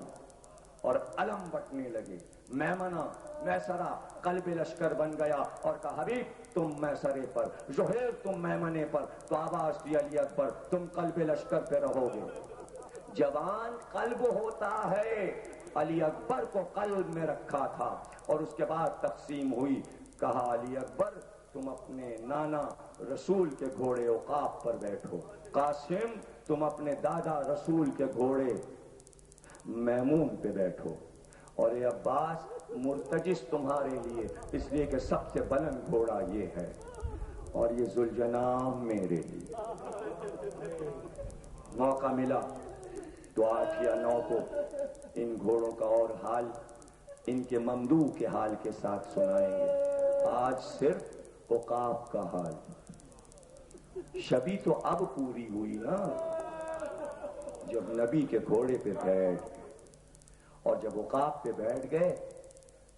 Speaker 3: اور علم بٹنے لگے، میمنہ میسرہ قلب لشکر بن گیا اور کہا حبیب تم میسرے پر، زہیر تم میمنے پر، تو آواز دی علی اکبر تم قلب لشکر پہ رہو گے. جوان قلب ہوتا ہے، علی اکبر کو قلب میں رکھا تھا اور اس کے بعد تقسیم ہوئی. کہا علی اکبر تم اپنے نانا رسول کے گھوڑے عقاب پر بیٹھو، قاسم تم اپنے دادا رسول کے گھوڑے میمون پہ بیٹھو، اور اے عباس مرتجس تمہارے لیے، اس لیے کہ سب سے بلند گھوڑا یہ ہے، اور یہ ذوالجناح میرے لیے. موقع ملا تو 8 یا 9 کو ان گھوڑوں کا اور حال ان کے ممدوح کے حال کے ساتھ سنائیں گے. آج صرف عقاب کا حال. شبی تو اب پوری ہوئی نا جب نبی کے گھوڑے پہ بیٹھ، اور جب عقاب پہ بیٹھ گئے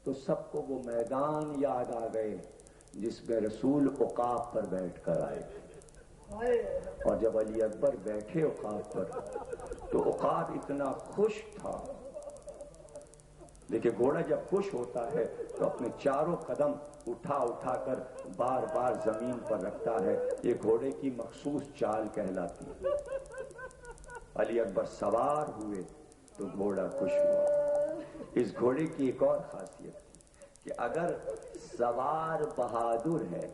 Speaker 3: تو سب کو وہ میدان یاد آ گئے جس میں رسول عقاب پر بیٹھ کر آئے. اور جب علی اکبر بیٹھے عقاب پر تو عقاب اتنا خوش تھا. دیکھیں گھوڑا جب خوش ہوتا ہے تو اپنے چاروں قدم اٹھا اٹھا کر بار بار زمین پر رکھتا ہے. یہ گھوڑے کی مخصوص چال کہلاتی ہے. علی اکبر سوار ہوئے تو گھوڑا خوش ہوا. اس گھوڑے کی ایک اور خاصیت کہ اگر سوار بہادر ہے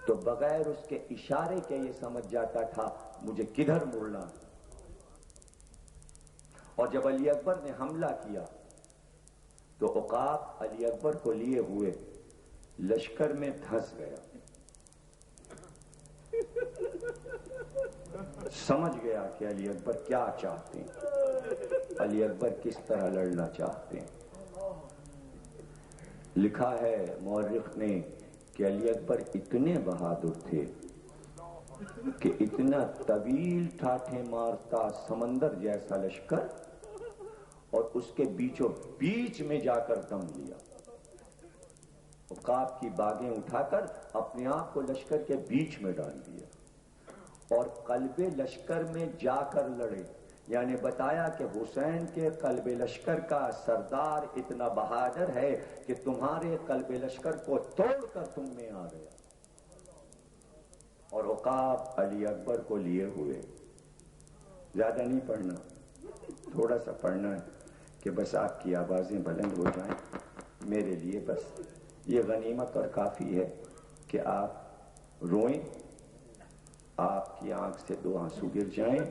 Speaker 3: تو بغیر اس کے اشارے کے یہ سمجھ جاتا تھا مجھے کدھر مڑنا. اور جب علی اکبر نے حملہ کیا تو عقاب علی اکبر کو لیے ہوئے لشکر میں دھنس گیا. سمجھ گیا کہ علی اکبر کیا چاہتے ہیں، علی اکبر کس طرح لڑنا چاہتے ہیں. لکھا ہے مورخ نے کہ علی اکبر اتنے بہادر تھے کہ اتنا طویل ٹھاٹھے مارتا سمندر جیسا لشکر اور اس کے بیچوں بیچ میں جا کر دم لیا. عقاب کی باغیں اٹھا کر اپنے آپ کو لشکر کے بیچ میں ڈال دیا اور قلب لشکر میں جا کر لڑے. یعنی بتایا کہ حسین کے قلب لشکر کا سردار اتنا بہادر ہے کہ تمہارے قلب لشکر کو توڑ کر تم میں آ گیا. اور عقاب علی اکبر کو لیے ہوئے. زیادہ نہیں پڑھنا، تھوڑا سا پڑھنا ہے کہ بس آپ کی آوازیں بلند ہو جائیں. میرے لیے بس یہ غنیمت اور کافی ہے کہ آپ روئیں، آپ کی آنکھ سے 2 آنسو گر جائیں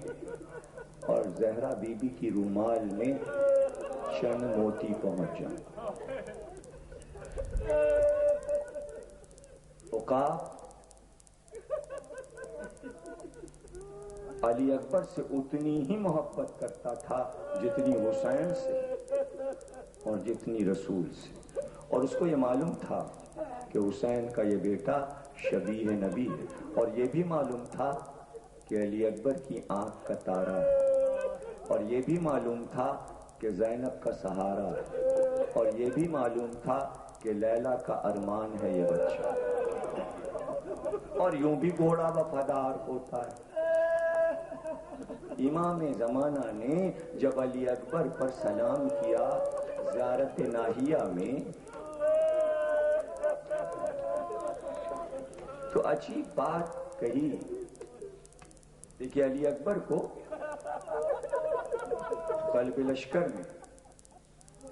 Speaker 3: اور زہرا بی بی کی رومال میں چند موتی پہنچ جائیں. عقاب علی اکبر سے اتنی ہی محبت کرتا تھا جتنی حسین سے اور جتنی رسول سے. اور اس کو یہ معلوم تھا کہ حسین کا یہ بیٹا شبیہ نبی ہے، اور یہ بھی معلوم تھا کہ علی اکبر کی آنکھ کا تارا ہے، اور یہ بھی معلوم تھا کہ زینب کا سہارا ہے، اور یہ بھی معلوم تھا کہ لیلا کا ارمان ہے یہ بچہ. اور یوں بھی گھوڑا وفادار ہوتا ہے۔ امام زمانہ نے جب علی اکبر پر سلام کیا زیارت ناہیہ میں تو عجیب بات کہی۔ دیکھیے علی اکبر کو قلب لشکر میں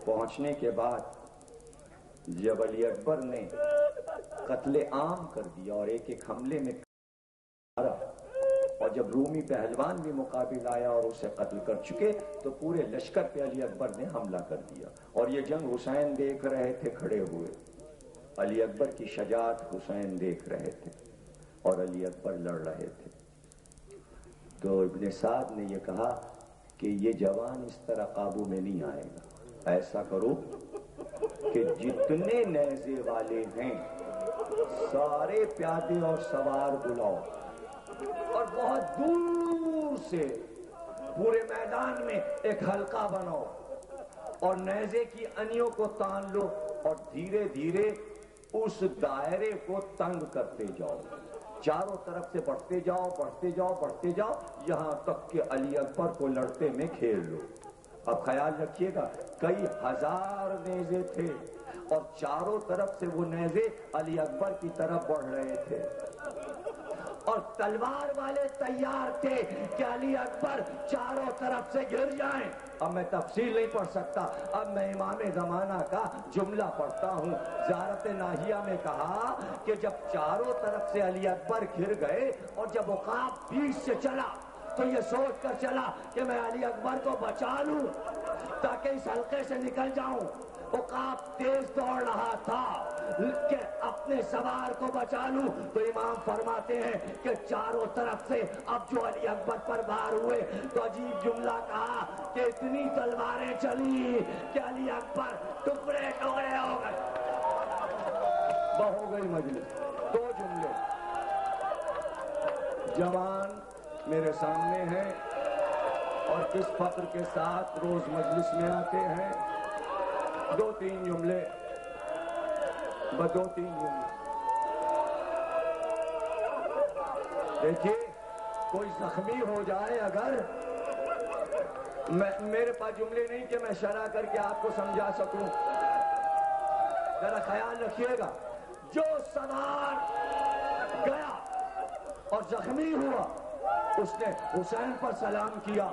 Speaker 3: پہنچنے کے بعد جب علی اکبر نے قتل عام کر دیا اور ایک ایک حملے میں مارا، اور جب رومی پہلوان بھی مقابل آیا اور اسے قتل کر چکے تو پورے لشکر پہ علی اکبر نے حملہ کر دیا، اور یہ جنگ حسین دیکھ رہے تھے کھڑے ہوئے، علی اکبر کی شجاعت حسین دیکھ رہے تھے اور علی اکبر لڑ رہے تھے۔ تو ابن سعد نے یہ کہا کہ یہ جوان اس طرح قابو میں نہیں آئے گا، ایسا کرو کہ جتنے نیزے والے ہیں سارے پیادے اور سوار بلاؤ اور بہت دور سے پورے میدان میں ایک حلقہ بناؤ اور نیزے کی انیوں کو تان لو اور دھیرے دھیرے اس دائرے کو تنگ کرتے جاؤ، چاروں طرف سے بڑھتے جاؤ بڑھتے جاؤ بڑھتے جاؤ یہاں تک کہ علی اکبر کو لڑتے میں کھیل لو۔ اب خیال رکھیے گا کئی ہزار نیزے تھے اور چاروں طرف سے وہ نیزے علی اکبر کی طرف بڑھ رہے تھے اور تلوار والے تیار تھے کہ علی اکبر چاروں طرف سے گر جائیں۔ اب میں تفصیل نہیں پڑھ سکتا، اب میں امام زمانہ کا جملہ پڑھتا ہوں۔ زیارت ناہیہ میں کہا کہ جب چاروں طرف سے علی اکبر گر گئے اور جب عقاب پیچھے سے چلا تو یہ سوچ کر چلا کہ میں علی اکبر کو بچا لوں تاکہ اس حلقے سے نکل جاؤں۔ عقاب تیز دوڑ رہا تھا کہ اپنے سوار کو بچا لوں، تو امام فرماتے ہیں کہ چاروں طرف سے اب جو علی اکبر پر وار ہوئے تو عجیب جملہ کہا کہ اتنی تلواریں چلی کہ علی اکبر ٹکڑے ٹکڑے ہو گئے۔ ہو گئی مجلس۔ دو جملے جوان میرے سامنے ہیں اور کس فخر کے ساتھ روز مجلس میں آتے ہیں، دو تین جملے دیکھیے کوئی زخمی ہو جائے اگر میرے پاس جملے نہیں کہ میں شرح کر کے آپ کو سمجھا سکوں، ذرا خیال رکھیے گا جو سوار گیا اور زخمی ہوا اس نے حسین پر سلام کیا۔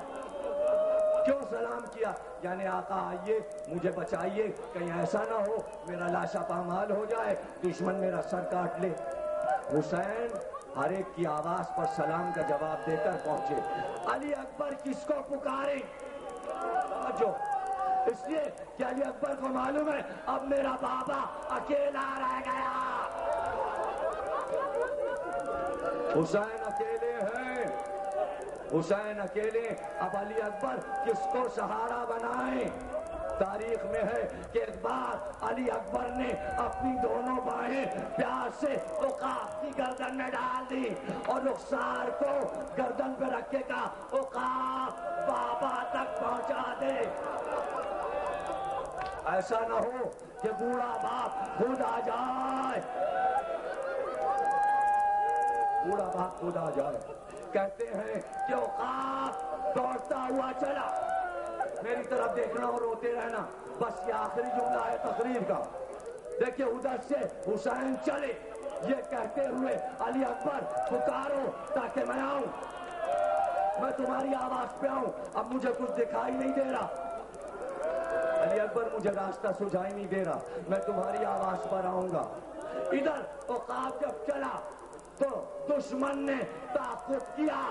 Speaker 3: کیوں سلام کیا؟ یعنی آقا آئیے مجھے بچائیے، کہیں ایسا نہ ہو میرا لاشا پامال ہو جائے، دشمن میرا سر کاٹ لے۔ حسین ہر ایک کی آواز پر سلام کا جواب دے کر پہنچے۔ علی اکبر کس کو پکارے؟ جو اس لیے کہ علی اکبر کو معلوم ہے اب میرا بابا اکیلا رہ گیا، حسین اکیلے ہیں، حسین اکیلے۔ اب علی اکبر کس کو سہارا بنائیں؟ تاریخ میں ہے کہ ایک بار علی اکبر نے اپنی دونوں بائیں پیاس سے عقاب کی گردن میں ڈال دی اور رخسار کو گردن پہ رکھے گا عقاب بابا تک پہنچا دے، ایسا نہ ہو کہ بوڑھا باپ خود آ جائے، بوڑھا باپ خود آ جائے۔ کہتے ہیں کہ عقاب دوڑتا ہوا چلا، میری طرف دیکھنا اور روتے رہنا، بس یہ آخری جملہ ہے تقریر کا۔ دیکھیں ادھر سے حسین چلے یہ کہتے ہوئے علی اکبر پکارو تاکہ میں آؤں، میں تمہاری آواز پہ آؤں، اب مجھے کچھ دکھائی نہیں دے رہا، علی اکبر مجھے راستہ سجھائی نہیں دے رہا، میں تمہاری آواز پر آؤں گا۔ ادھر عقاب جب چلا تو دشمن نے تعاقب کیا،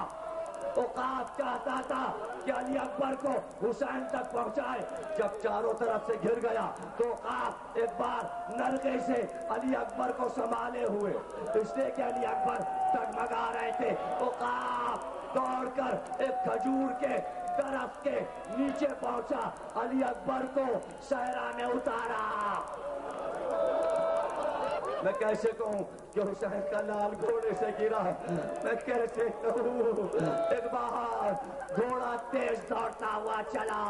Speaker 3: عقاب چاہتا تھا کہ علی اکبر کو حسین تک پہنچائے، جب چاروں طرف سے گھر گیا تو عقاب ایک بار نرغے سے علی اکبر کو سنبھالے ہوئے، اس لیے کہ علی اکبر ڈگمگا رہے تھے، عقاب دوڑ کر ایک کھجور کے درخت کے نیچے پہنچا، علی اکبر کو صحرا میں اتارا۔ میں کیسے کہوں کہ حسین کا لال گھوڑے سے گرا، میں کیسے کہوں؟ ایک بار گھوڑا تیز دوڑتا ہوا چلا،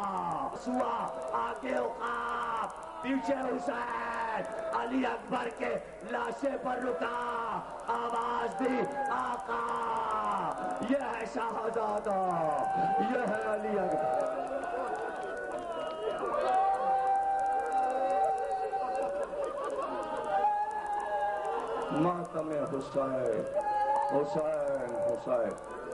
Speaker 3: سوا آگے عقاب پیچھے حسین، علی اکبر کے لاشے پر رکا، آواز دی آقا، یہ ہے شہزادہ، یہ ہے علی اکبر۔ ماتم حسین، حسین، حسین۔